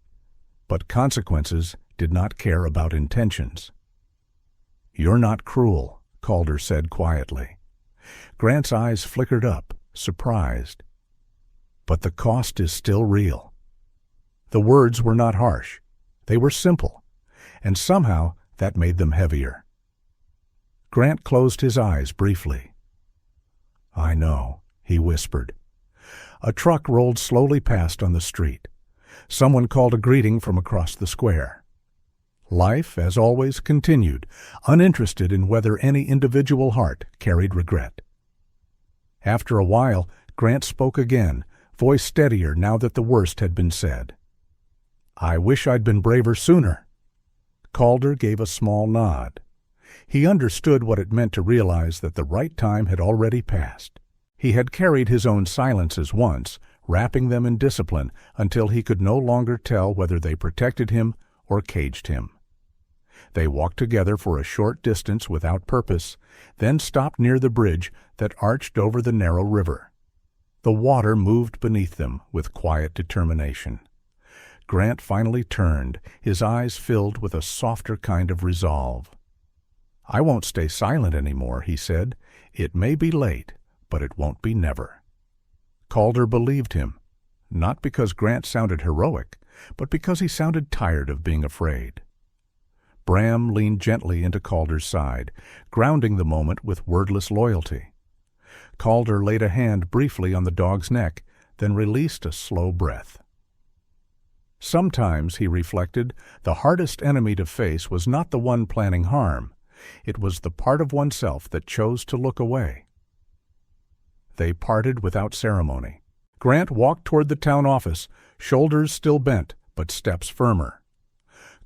But consequences did not care about intentions. "You're not cruel," Calder said quietly. Grant's eyes flickered up, surprised. "But the cost is still real." The words were not harsh. They were simple, and somehow that made them heavier. Grant closed his eyes briefly. "I know," he whispered. A truck rolled slowly past on the street. Someone called a greeting from across the square. Life, as always, continued, uninterested in whether any individual heart carried regret. After a while, Grant spoke again, voice steadier now that the worst had been said. "I wish I'd been braver sooner." Calder gave a small nod. He understood what it meant to realize that the right time had already passed. He had carried his own silences once, wrapping them in discipline until he could no longer tell whether they protected him or caged him. They walked together for a short distance without purpose, then stopped near the bridge that arched over the narrow river. The water moved beneath them with quiet determination. Grant finally turned, his eyes filled with a softer kind of resolve. "I won't stay silent anymore," he said. "It may be late, but it won't be never." Calder believed him, not because Grant sounded heroic, but because he sounded tired of being afraid. Bram leaned gently into Calder's side, grounding the moment with wordless loyalty. Calder laid a hand briefly on the dog's neck, then released a slow breath. Sometimes, he reflected, the hardest enemy to face was not the one planning harm. It was the part of oneself that chose to look away. They parted without ceremony. Grant walked toward the town office, shoulders still bent, but steps firmer.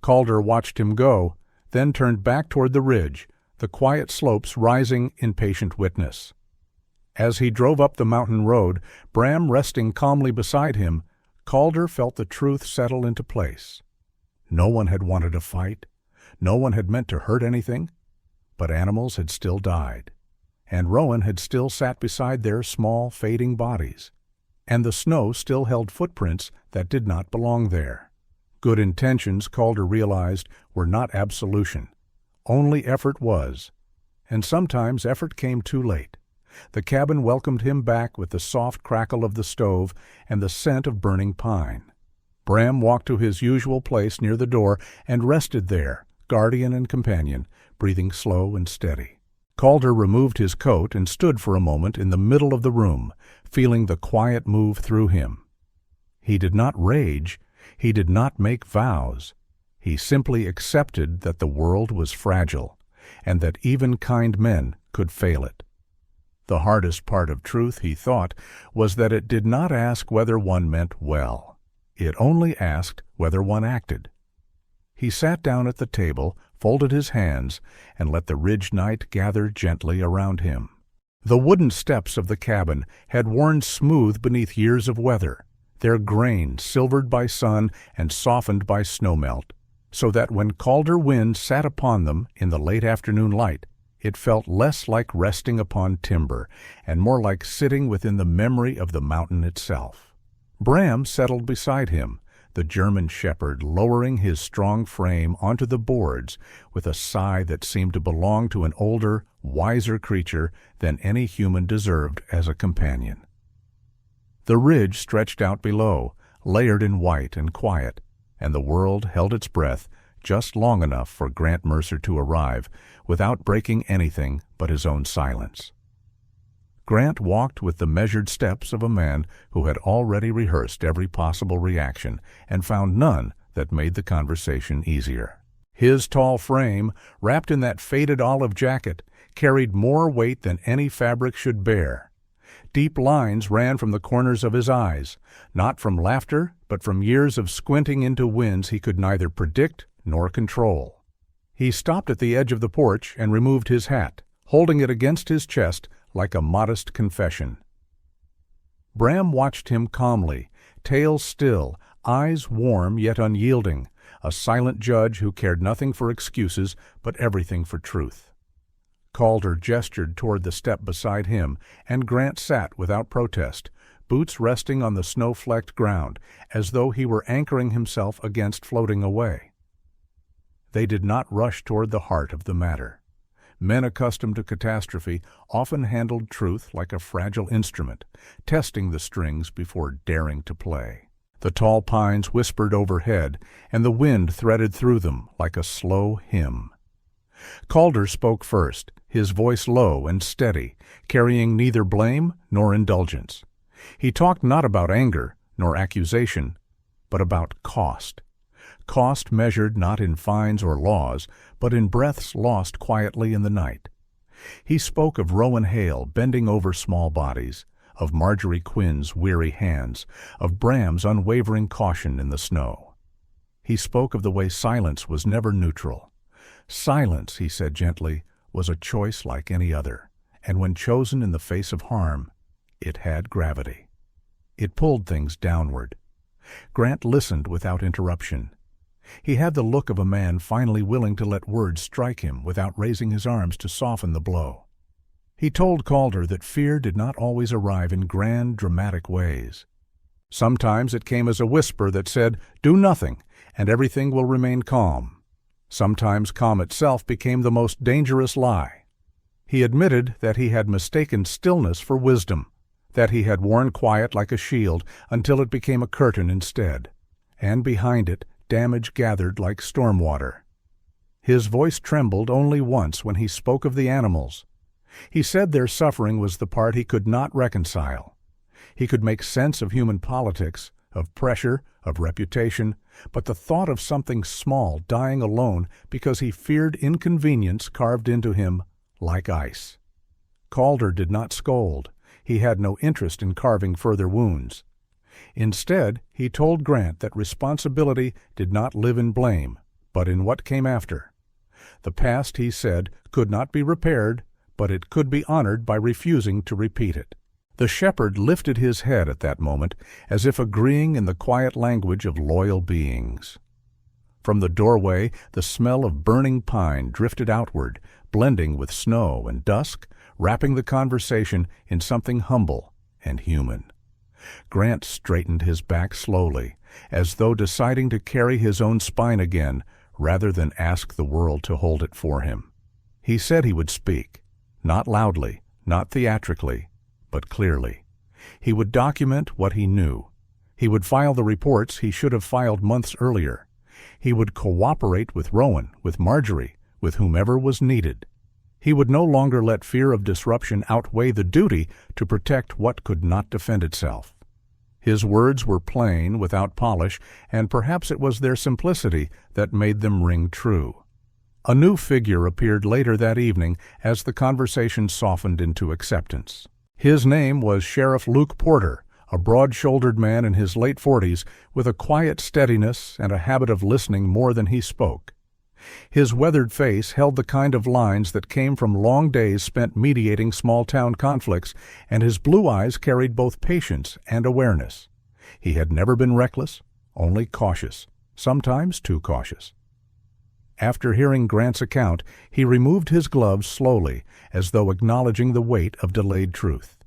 Calder watched him go, then turned back toward the ridge, the quiet slopes rising in patient witness. As he drove up the mountain road, Bram resting calmly beside him, Calder felt the truth settle into place. No one had wanted a fight. No one had meant to hurt anything. But animals had still died. And Rowan had still sat beside their small, fading bodies. And the snow still held footprints that did not belong there. Good intentions, Calder realized, were not absolution. Only effort was. and sometimes effort came too late. The cabin welcomed him back with the soft crackle of the stove and the scent of burning pine. Bram walked to his usual place near the door and rested there, guardian and companion, breathing slow and steady. Calder removed his coat and stood for a moment in the middle of the room, feeling the quiet move through him. He did not rage, he did not make vows. He simply accepted that the world was fragile, and that even kind men could fail it. The hardest part of truth, he thought, was that it did not ask whether one meant well. It only asked whether one acted. He sat down at the table, folded his hands, and let the ridge night gather gently around him. The wooden steps of the cabin had worn smooth beneath years of weather, their grain silvered by sun and softened by snowmelt, so that when Calder wind sat upon them in the late afternoon light, it felt less like resting upon timber and more like sitting within the memory of the mountain itself. Bram settled beside him, the German shepherd lowering his strong frame onto the boards with a sigh that seemed to belong to an older, wiser creature than any human deserved as a companion. The ridge stretched out below, layered in white and quiet, and the world held its breath just long enough for Grant Mercer to arrive without breaking anything but his own silence. Grant walked with the measured steps of a man who had already rehearsed every possible reaction and found none that made the conversation easier. His tall frame, wrapped in that faded olive jacket, carried more weight than any fabric should bear. Deep lines ran from the corners of his eyes, not from laughter, but from years of squinting into winds he could neither predict nor control. He stopped at the edge of the porch and removed his hat, holding it against his chest like a modest confession. Bram watched him calmly, tail still, eyes warm yet unyielding, a silent judge who cared nothing for excuses but everything for truth. Calder gestured toward the step beside him, and Grant sat without protest, boots resting on the snow-flecked ground, as though he were anchoring himself against floating away. They did not rush toward the heart of the matter. Men accustomed to catastrophe often handled truth like a fragile instrument, testing the strings before daring to play. The tall pines whispered overhead, and the wind threaded through them like a slow hymn. Calder spoke first, his voice low and steady, carrying neither blame nor indulgence. He talked not about anger nor accusation, but about cost. Cost measured not in fines or laws, but in breaths lost quietly in the night. He spoke of Rowan Hale bending over small bodies, of Marjorie Quinn's weary hands, of Bram's unwavering caution in the snow. He spoke of the way silence was never neutral. Silence, he said gently, was a choice like any other, and when chosen in the face of harm, it had gravity. It pulled things downward. Grant listened without interruption. He had the look of a man finally willing to let words strike him without raising his arms to soften the blow. He told Calder that fear did not always arrive in grand, dramatic ways. Sometimes it came as a whisper that said, "Do nothing, and everything will remain calm." Sometimes calm itself became the most dangerous lie. He admitted that he had mistaken stillness for wisdom, that he had worn quiet like a shield until it became a curtain instead, and behind it damage gathered like storm water. His voice trembled only once when he spoke of the animals. He said their suffering was the part he could not reconcile. He could make sense of human politics, of pressure, of reputation, but the thought of something small dying alone because he feared inconvenience carved into him like ice. Calder did not scold. He had no interest in carving further wounds. Instead, he told Grant that responsibility did not live in blame, but in what came after. The past, he said, could not be repaired, but it could be honored by refusing to repeat it. The shepherd lifted his head at that moment, as if agreeing in the quiet language of loyal beings. From the doorway, the smell of burning pine drifted outward, blending with snow and dusk, wrapping the conversation in something humble and human. Grant straightened his back slowly, as though deciding to carry his own spine again rather than ask the world to hold it for him. He said he would speak, not loudly, not theatrically, but clearly. He would document what he knew. He would file the reports he should have filed months earlier. He would cooperate with Rowan, with Marjorie, with whomever was needed. He would no longer let fear of disruption outweigh the duty to protect what could not defend itself. His words were plain, without polish, and perhaps it was their simplicity that made them ring true. A new figure appeared later that evening as the conversation softened into acceptance. His name was Sheriff Luke Porter, a broad-shouldered man in his late 40s with a quiet steadiness and a habit of listening more than he spoke. His weathered face held the kind of lines that came from long days spent mediating small-town conflicts, and his blue eyes carried both patience and awareness. He had never been reckless, only cautious, sometimes too cautious. After hearing Grant's account, he removed his gloves slowly, as though acknowledging the weight of delayed truth.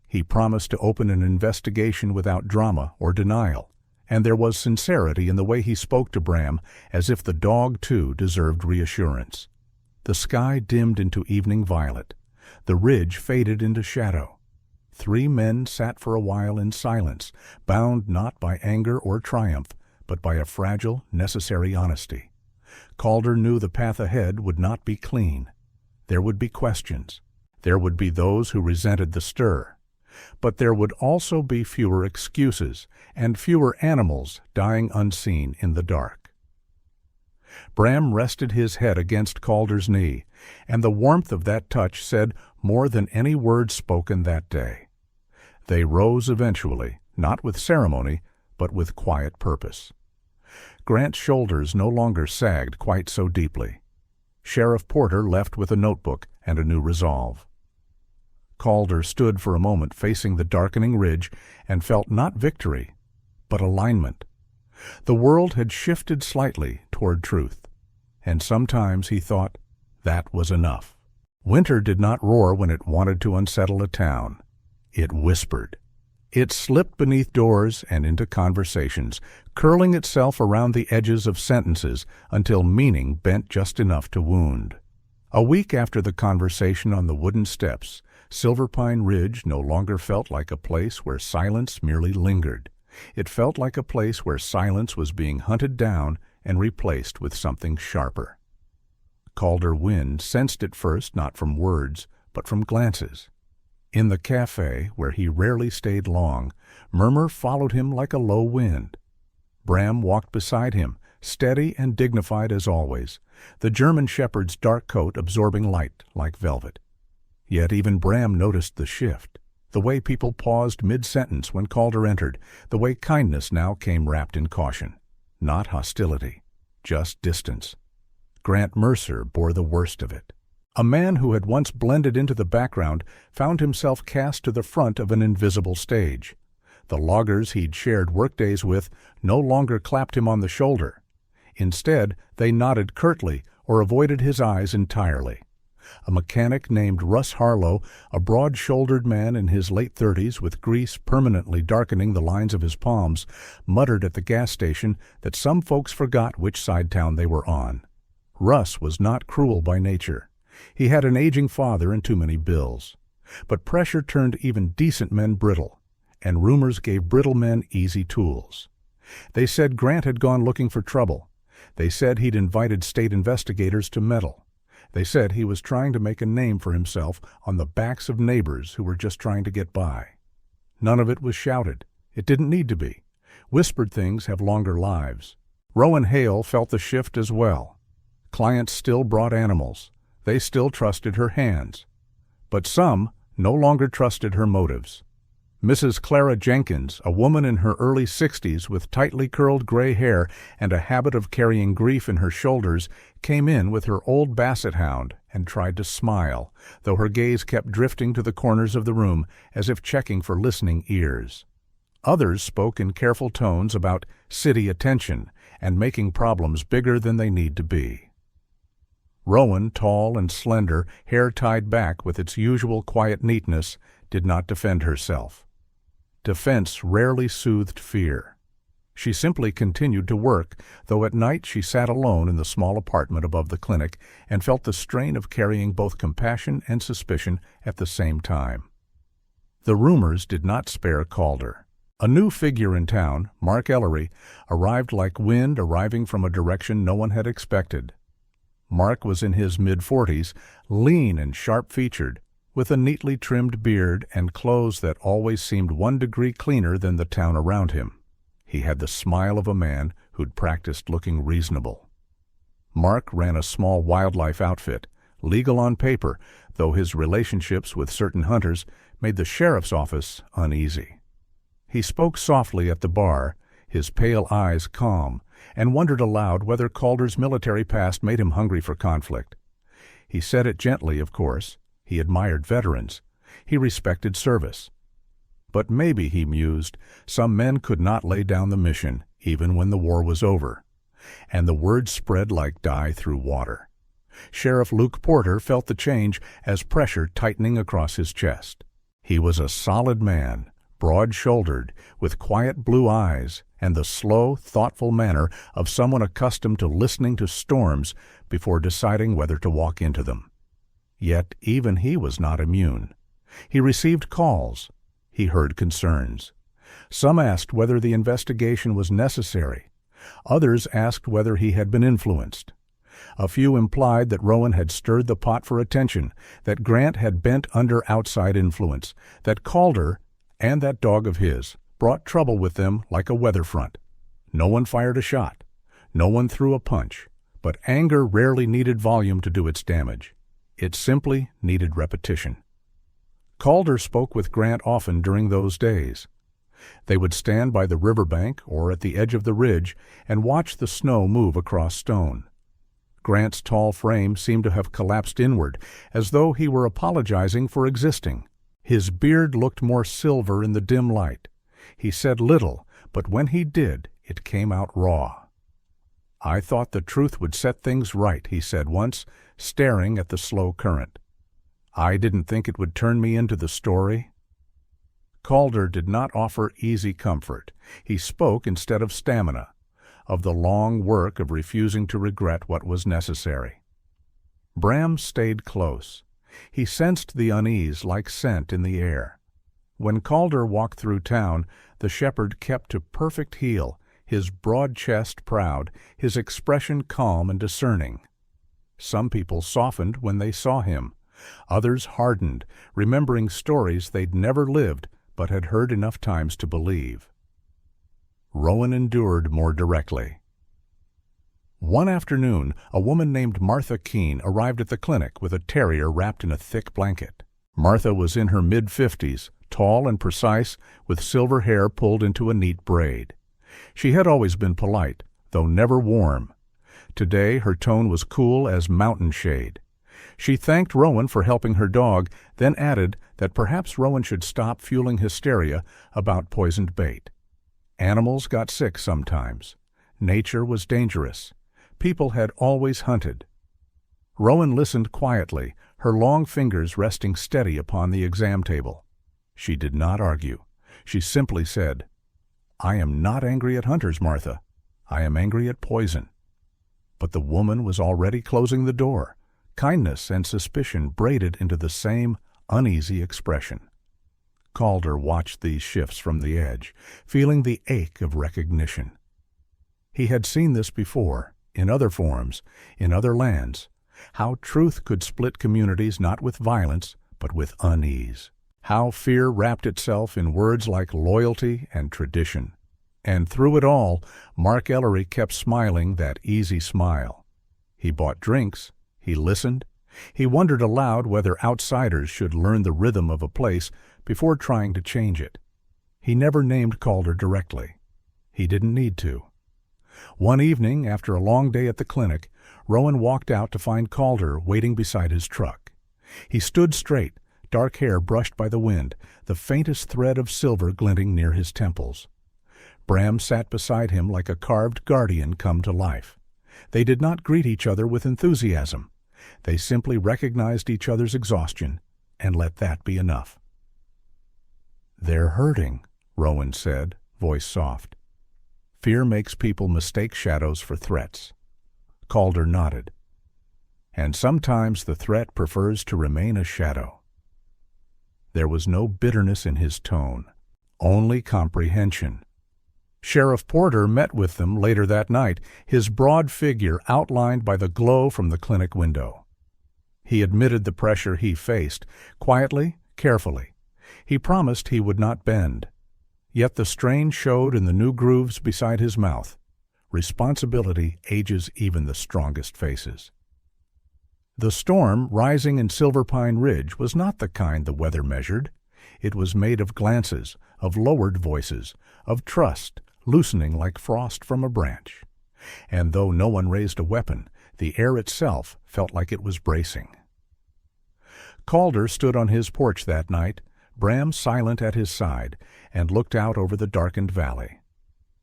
He promised to open an investigation without drama or denial, and there was sincerity in the way he spoke to Bram, as if the dog, too, deserved reassurance. The sky dimmed into evening violet. The ridge faded into shadow. 3 men sat for a while in silence, bound not by anger or triumph, but by a fragile, necessary honesty. Calder knew the path ahead would not be clean. There would be questions. There would be those who resented the stir. But there would also be fewer excuses and fewer animals dying unseen in the dark. Bram rested his head against Calder's knee, and the warmth of that touch said more than any word spoken that day. They rose eventually, not with ceremony, but with quiet purpose. Grant's shoulders no longer sagged quite so deeply. Sheriff Porter left with a notebook and a new resolve. Calder stood for a moment facing the darkening ridge and felt not victory, but alignment. The world had shifted slightly toward truth, and sometimes he thought that was enough. Winter did not roar when it wanted to unsettle a town. It whispered. It slipped beneath doors and into conversations, curling itself around the edges of sentences until meaning bent just enough to wound. A week after the conversation on the wooden steps, Silverpine Ridge no longer felt like a place where silence merely lingered. It felt like a place where silence was being hunted down and replaced with something sharper. Calder Wind sensed it first not from words, but from glances. In the cafe, where he rarely stayed long, murmur followed him like a low wind. Bram walked beside him, steady and dignified as always, the German shepherd's dark coat absorbing light like velvet. Yet even Bram noticed the shift, the way people paused mid-sentence when Calder entered, the way kindness now came wrapped in caution. Not hostility, just distance. Grant Mercer bore the worst of it. A man who had once blended into the background found himself cast to the front of an invisible stage. The loggers he'd shared workdays with no longer clapped him on the shoulder. Instead, they nodded curtly or avoided his eyes entirely. A mechanic named Russ Harlow, a broad-shouldered man in his late 30s with grease permanently darkening the lines of his palms, muttered at the gas station that some folks forgot which side town they were on. Russ was not cruel by nature. He had an aging father and too many bills. But pressure turned even decent men brittle, and rumors gave brittle men easy tools. They said Grant had gone looking for trouble. They said he'd invited state investigators to meddle. They said he was trying to make a name for himself on the backs of neighbors who were just trying to get by. None of it was shouted. It didn't need to be. Whispered things have longer lives. Rowan Hale felt the shift as well. Clients still brought animals. They still trusted her hands. But some no longer trusted her motives. Mrs. Clara Jenkins, a woman in her early 60s with tightly curled gray hair and a habit of carrying grief in her shoulders, came in with her old basset hound and tried to smile, though her gaze kept drifting to the corners of the room as if checking for listening ears. Others spoke in careful tones about city attention and making problems bigger than they need to be. Rowan, tall and slender, hair tied back with its usual quiet neatness, did not defend herself. Defense rarely soothed fear. She simply continued to work, though at night she sat alone in the small apartment above the clinic and felt the strain of carrying both compassion and suspicion at the same time. The rumors did not spare Calder. A new figure in town, Mark Ellery, arrived like wind arriving from a direction no one had expected. Mark was in his mid-40s, lean and sharp-featured, with a neatly trimmed beard and clothes that always seemed 1 degree cleaner than the town around him. He had the smile of a man who'd practiced looking reasonable. Mark ran a small wildlife outfit, legal on paper, though his relationships with certain hunters made the sheriff's office uneasy. He spoke softly at the bar, his pale eyes calm, and wondered aloud whether Calder's military past made him hungry for conflict. He said it gently, of course. He admired veterans. He respected service. But maybe, he mused, some men could not lay down the mission, even when the war was over. And the word spread like dye through water. Sheriff Luke Porter felt the change as pressure tightening across his chest. He was a solid man, broad-shouldered, with quiet blue eyes and the slow, thoughtful manner of someone accustomed to listening to storms before deciding whether to walk into them. Yet even he was not immune. He received calls. He heard concerns. Some asked whether the investigation was necessary. Others asked whether he had been influenced. A few implied that Rowan had stirred the pot for attention, that Grant had bent under outside influence, that Calder, and that dog of his, brought trouble with them like a weather front. No one fired a shot. No one threw a punch. But anger rarely needed volume to do its damage. It simply needed repetition. Calder spoke with Grant often during those days. They would stand by the riverbank or at the edge of the ridge and watch the snow move across stone. Grant's tall frame seemed to have collapsed inward, as though he were apologizing for existing. His beard looked more silver in the dim light. He said little, but when he did, it came out raw. "I thought the truth would set things right," he said once, staring at the slow current. "I didn't think it would turn me into the story." Calder did not offer easy comfort. He spoke instead of stamina, of the long work of refusing to regret what was necessary. Bram stayed close. He sensed the unease like scent in the air. When Calder walked through town, the shepherd kept to perfect heel, his broad chest proud, his expression calm and discerning. Some people softened when they saw him. Others hardened, remembering stories they'd never lived but had heard enough times to believe. Rowan endured more directly. One afternoon, a woman named Martha Keene arrived at the clinic with a terrier wrapped in a thick blanket. Martha was in her mid-50s, tall and precise, with silver hair pulled into a neat braid. She had always been polite, though never warm. Today her tone was cool as mountain shade. She thanked Rowan for helping her dog, then added that perhaps Rowan should stop fueling hysteria about poisoned bait. Animals got sick sometimes. Nature was dangerous. People had always hunted. Rowan listened quietly, her long fingers resting steady upon the exam table. She did not argue. She simply said, "I am not angry at hunters, Martha. I am angry at poison." But the woman was already closing the door. Kindness and suspicion braided into the same uneasy expression. Calder watched these shifts from the edge, feeling the ache of recognition. He had seen this before, in other forms, in other lands, how truth could split communities not with violence, but with unease. How fear wrapped itself in words like loyalty and tradition. And through it all, Mark Ellery kept smiling that easy smile. He bought drinks. He listened. He wondered aloud whether outsiders should learn the rhythm of a place before trying to change it. He never named Calder directly. He didn't need to. One evening, after a long day at the clinic, Rowan walked out to find Calder waiting beside his truck. He stood straight, dark hair brushed by the wind, the faintest thread of silver glinting near his temples. Bram sat beside him like a carved guardian come to life. They did not greet each other with enthusiasm. They simply recognized each other's exhaustion and let that be enough. "They're hurting," Rowan said, voice soft. Fear makes people mistake shadows for threats. Calder nodded. And sometimes the threat prefers to remain a shadow. There was no bitterness in his tone, only comprehension. Sheriff Porter met with them later that night, his broad figure outlined by the glow from the clinic window. He admitted the pressure he faced, quietly, carefully. He promised he would not bend. Yet the strain showed in the new grooves beside his mouth. Responsibility ages even the strongest faces. The storm rising in Silver Pine Ridge was not the kind the weather measured. It was made of glances, of lowered voices, of trust, loosening like frost from a branch. And though no one raised a weapon, the air itself felt like it was bracing. Calder stood on his porch that night, Bram silent at his side, and looked out over the darkened valley.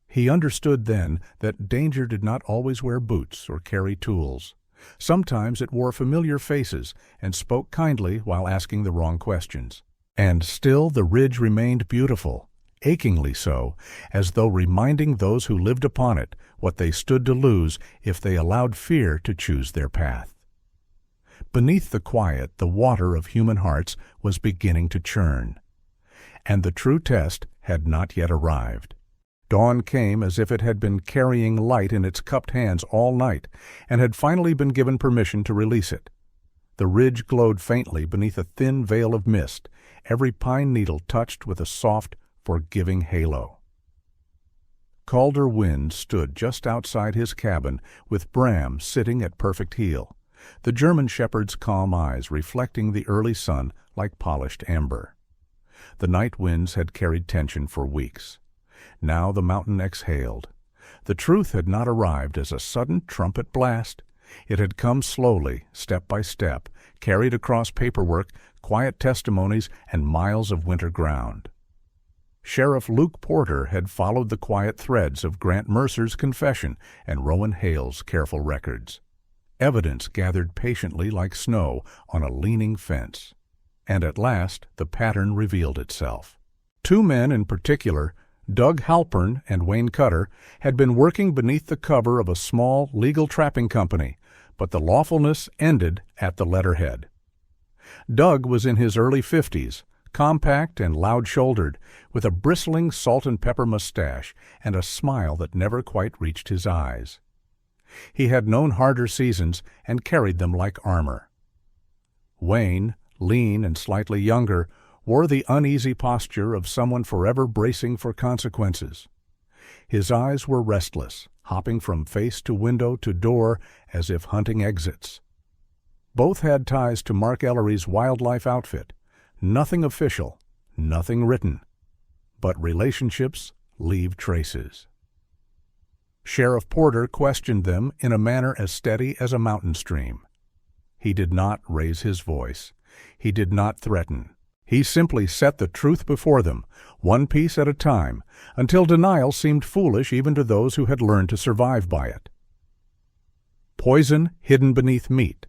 He understood then that danger did not always wear boots or carry tools. Sometimes it wore familiar faces and spoke kindly while asking the wrong questions. And still the ridge remained beautiful, achingly so, as though reminding those who lived upon it what they stood to lose if they allowed fear to choose their path. Beneath the quiet, the water of human hearts was beginning to churn. And the true test had not yet arrived. Dawn came as if it had been carrying light in its cupped hands all night, and had finally been given permission to release it. The ridge glowed faintly beneath a thin veil of mist, every pine needle touched with a soft, forgiving halo. Calder Wind stood just outside his cabin, with Bram sitting at perfect heel, the German shepherd's calm eyes reflecting the early sun like polished amber. The night winds had carried tension for weeks. Now the mountain exhaled. The truth had not arrived as a sudden trumpet blast. It had come slowly, step by step, carried across paperwork, quiet testimonies, and miles of winter ground. Sheriff Luke Porter had followed the quiet threads of Grant Mercer's confession and Rowan Hale's careful records. Evidence gathered patiently like snow on a leaning fence. And at last the pattern revealed itself. Two men in particular, Doug Halpern and Wayne Cutter, had been working beneath the cover of a small legal trapping company, but the lawfulness ended at the letterhead. Doug was in his early 50s, compact and loud-shouldered, with a bristling salt-and-pepper mustache and a smile that never quite reached his eyes. He had known harder seasons and carried them like armor. Wayne, lean and slightly younger, wore the uneasy posture of someone forever bracing for consequences. His eyes were restless, hopping from face to window to door as if hunting exits. Both had ties to Mark Ellery's wildlife outfit. Nothing official, nothing written. But relationships leave traces. Sheriff Porter questioned them in a manner as steady as a mountain stream. He did not raise his voice. He did not threaten. He simply set the truth before them, one piece at a time, until denial seemed foolish even to those who had learned to survive by it. Poison hidden beneath meat.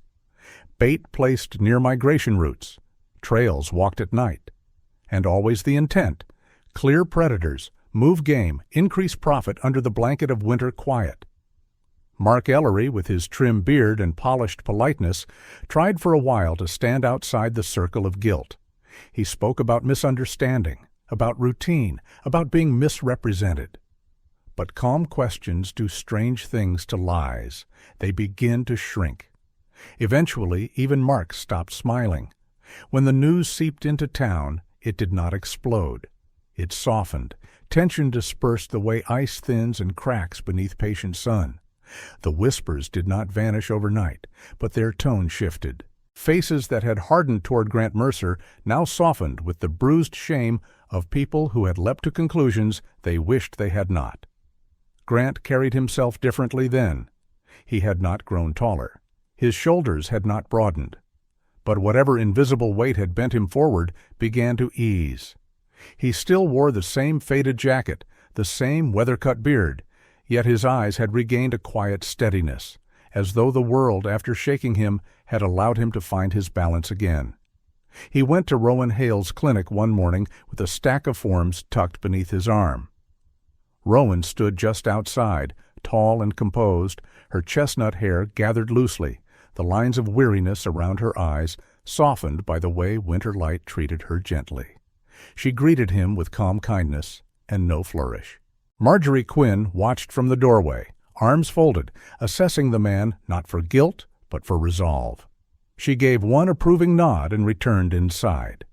Bait placed near migration routes. Trails walked at night. And always the intent. Clear predators, move game, increase profit under the blanket of winter quiet. Mark Ellery, with his trim beard and polished politeness, tried for a while to stand outside the circle of guilt. He spoke about misunderstanding, about routine, about being misrepresented. But calm questions do strange things to lies. They begin to shrink. Eventually, even Mark stopped smiling. When the news seeped into town, it did not explode. It softened. Tension dispersed the way ice thins and cracks beneath patient sun. The whispers did not vanish overnight, but their tone shifted. Faces that had hardened toward Grant Mercer now softened with the bruised shame of people who had leapt to conclusions they wished they had not. Grant carried himself differently then. He had not grown taller. His shoulders had not broadened. But whatever invisible weight had bent him forward began to ease. He still wore the same faded jacket, the same weather-cut beard, yet his eyes had regained a quiet steadiness, as though the world, after shaking him, had allowed him to find his balance again. He went to Rowan Hale's clinic one morning with a stack of forms tucked beneath his arm. Rowan stood just outside, tall and composed, her chestnut hair gathered loosely, the lines of weariness around her eyes softened by the way winter light treated her gently. She greeted him with calm kindness and no flourish. Marjorie Quinn watched from the doorway, arms folded, assessing the man not for guilt but for resolve. She gave one approving nod and returned inside.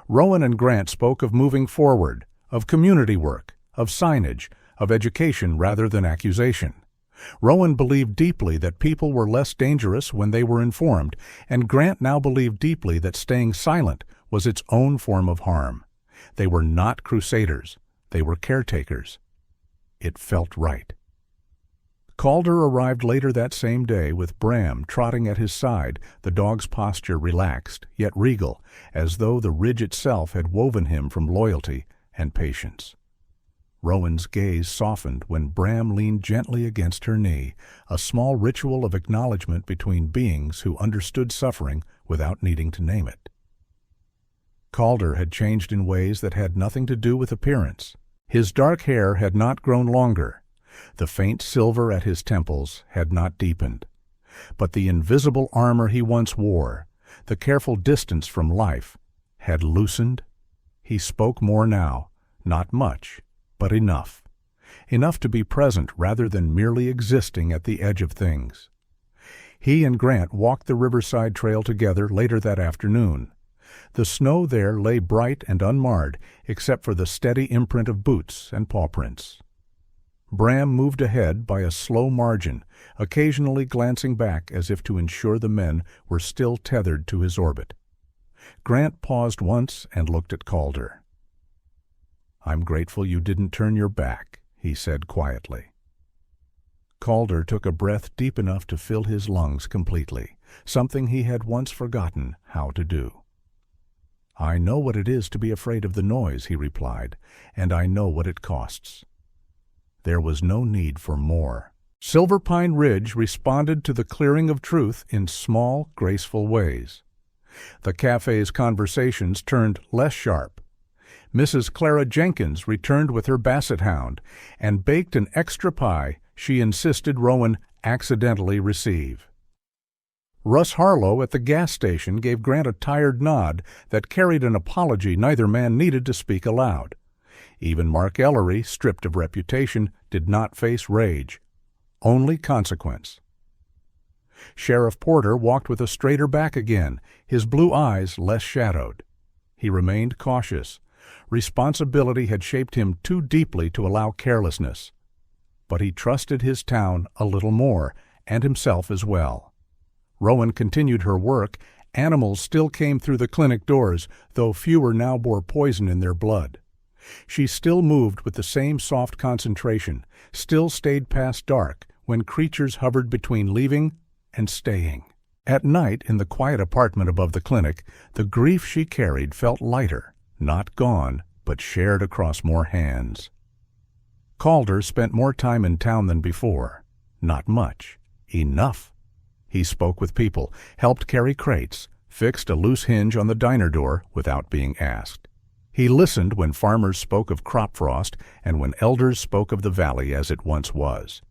Rowan and Grant spoke of moving forward, of community work, of signage, of education rather than accusation. Rowan believed deeply that people were less dangerous when they were informed, and Grant now believed deeply that staying silent was its own form of harm. They were not crusaders. They were caretakers. It felt right. Calder arrived later that same day with Bram trotting at his side, the dog's posture relaxed, yet regal, as though the ridge itself had woven him from loyalty and patience. Rowan's gaze softened when Bram leaned gently against her knee, a small ritual of acknowledgement between beings who understood suffering without needing to name it. Calder had changed in ways that had nothing to do with appearance. His dark hair had not grown longer. The faint silver at his temples had not deepened. But the invisible armor he once wore, the careful distance from life, had loosened. He spoke more now, not much, but enough. Enough to be present rather than merely existing at the edge of things. He and Grant walked the riverside trail together later that afternoon. The snow there lay bright and unmarred, except for the steady imprint of boots and paw prints. Bram moved ahead by a slow margin, occasionally glancing back as if to ensure the men were still tethered to his orbit. Grant paused once and looked at Calder. "I'm grateful you didn't turn your back," he said quietly. Calder took a breath deep enough to fill his lungs completely, something he had once forgotten how to do. "I know what it is to be afraid of the noise," he replied, "and I know what it costs." There was no need for more. Silver Pine Ridge responded to the clearing of truth in small, graceful ways. The cafe's conversations turned less sharp. Mrs. Clara Jenkins returned with her basset hound and baked an extra pie she insisted Rowan accidentally receive. Russ Harlow at the gas station gave Grant a tired nod that carried an apology neither man needed to speak aloud. Even Mark Ellery, stripped of reputation, did not face rage, only consequence. Sheriff Porter walked with a straighter back again, his blue eyes less shadowed. He remained cautious. Responsibility had shaped him too deeply to allow carelessness. But he trusted his town a little more, and himself as well. Rowan continued her work. Animals still came through the clinic doors, though fewer now bore poison in their blood. She still moved with the same soft concentration, still stayed past dark when creatures hovered between leaving and staying. At night, in the quiet apartment above the clinic, the grief she carried felt lighter, not gone, but shared across more hands. Calder spent more time in town than before. Not much. Enough. He spoke with people, helped carry crates, fixed a loose hinge on the diner door without being asked. He listened when farmers spoke of crop frost and when elders spoke of the valley as it once was.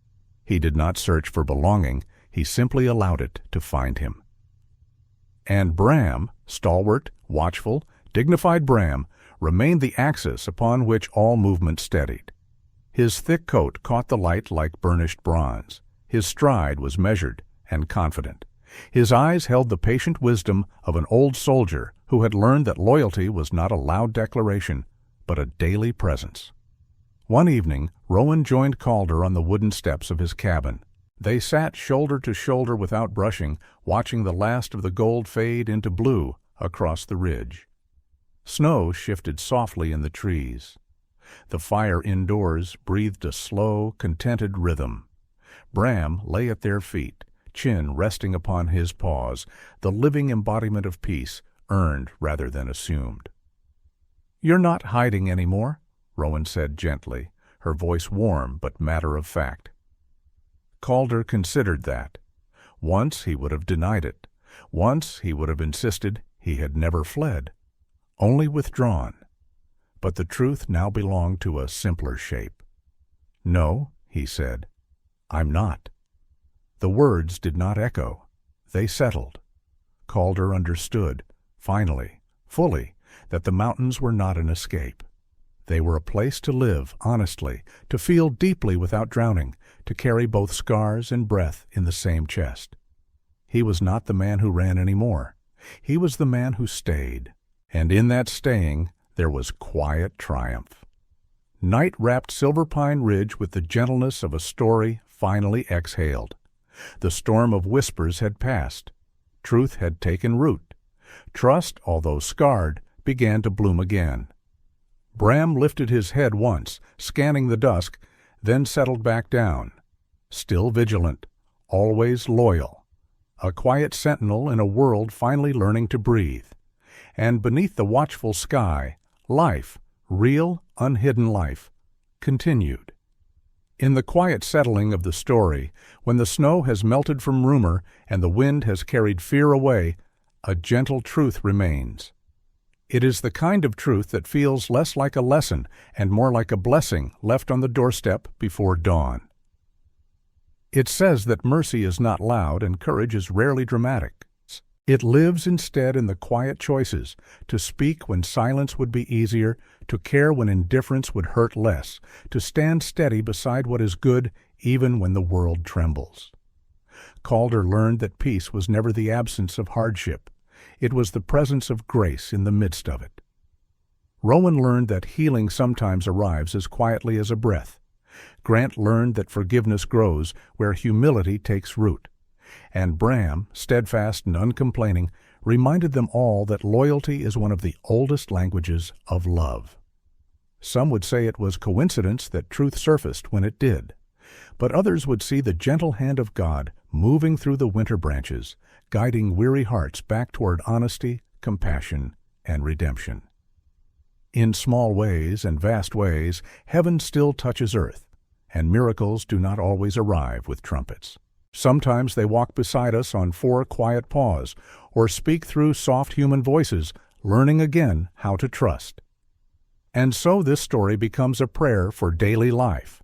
He did not search for belonging, he simply allowed it to find him. And Bram, stalwart, watchful, dignified Bram, remained the axis upon which all movement steadied. His thick coat caught the light like burnished bronze. His stride was measured and confident. His eyes held the patient wisdom of an old soldier who had learned that loyalty was not a loud declaration, but a daily presence. One evening, Rowan joined Calder on the wooden steps of his cabin. They sat shoulder to shoulder without brushing, watching the last of the gold fade into blue across the ridge. Snow shifted softly in the trees. The fire indoors breathed a slow, contented rhythm. Bram lay at their feet, chin resting upon his paws, the living embodiment of peace, earned rather than assumed. "You're not hiding any more," Rowan said gently, her voice warm but matter-of-fact. Calder considered that. Once he would have denied it. Once he would have insisted he had never fled, only withdrawn. but the truth now belonged to a simpler shape. "No," he said, "I'm not." The words did not echo. They settled. Calder understood, finally, fully, that the mountains were not an escape. They were a place to live honestly, to feel deeply without drowning, to carry both scars and breath in the same chest. He was not the man who ran anymore. He was the man who stayed. And in that staying, there was quiet triumph. Night wrapped Silverpine Ridge with the gentleness of a story finally exhaled. The storm of whispers had passed. Truth had taken root. Trust, although scarred, began to bloom again. Bram lifted his head once, scanning the dusk, then settled back down. Still vigilant, always loyal. A quiet sentinel in a world finally learning to breathe. And beneath the watchful sky, life, real, unhidden life, continued. In the quiet settling of the story, when the snow has melted from rumor and the wind has carried fear away, a gentle truth remains. It is the kind of truth that feels less like a lesson and more like a blessing left on the doorstep before dawn. It says that mercy is not loud and courage is rarely dramatic. It lives instead in the quiet choices, to speak when silence would be easier, to care when indifference would hurt less, to stand steady beside what is good even when the world trembles. Calder learned that peace was never the absence of hardship. It was the presence of grace in the midst of it. Rowan learned that healing sometimes arrives as quietly as a breath. Grant learned that forgiveness grows where humility takes root. And Bram, steadfast and uncomplaining, reminded them all that loyalty is one of the oldest languages of love. Some would say it was coincidence that truth surfaced when it did, but others would see the gentle hand of God moving through the winter branches, guiding weary hearts back toward honesty, compassion, and redemption. In small ways and vast ways, heaven still touches earth, and miracles do not always arrive with trumpets. Sometimes they walk beside us on 4 quiet paws, or speak through soft human voices, learning again how to trust. And so this story becomes a prayer for daily life,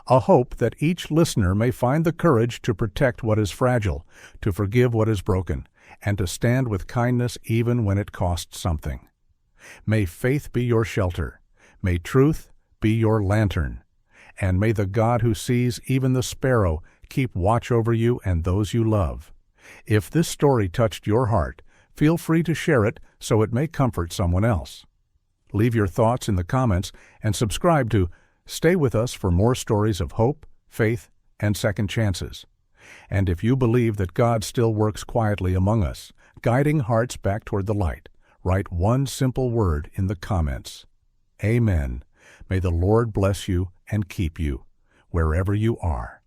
a hope that each listener may find the courage to protect what is fragile, to forgive what is broken, and to stand with kindness even when it costs something. May faith be your shelter, may truth be your lantern, and may the God who sees even the sparrow keep watch over you and those you love. If this story touched your heart, feel free to share it so it may comfort someone else. Leave your thoughts in the comments and subscribe to stay with us for more stories of hope, faith, and second chances. And if you believe that God still works quietly among us, guiding hearts back toward the light, write one simple word in the comments. Amen. May the Lord bless you and keep you wherever you are.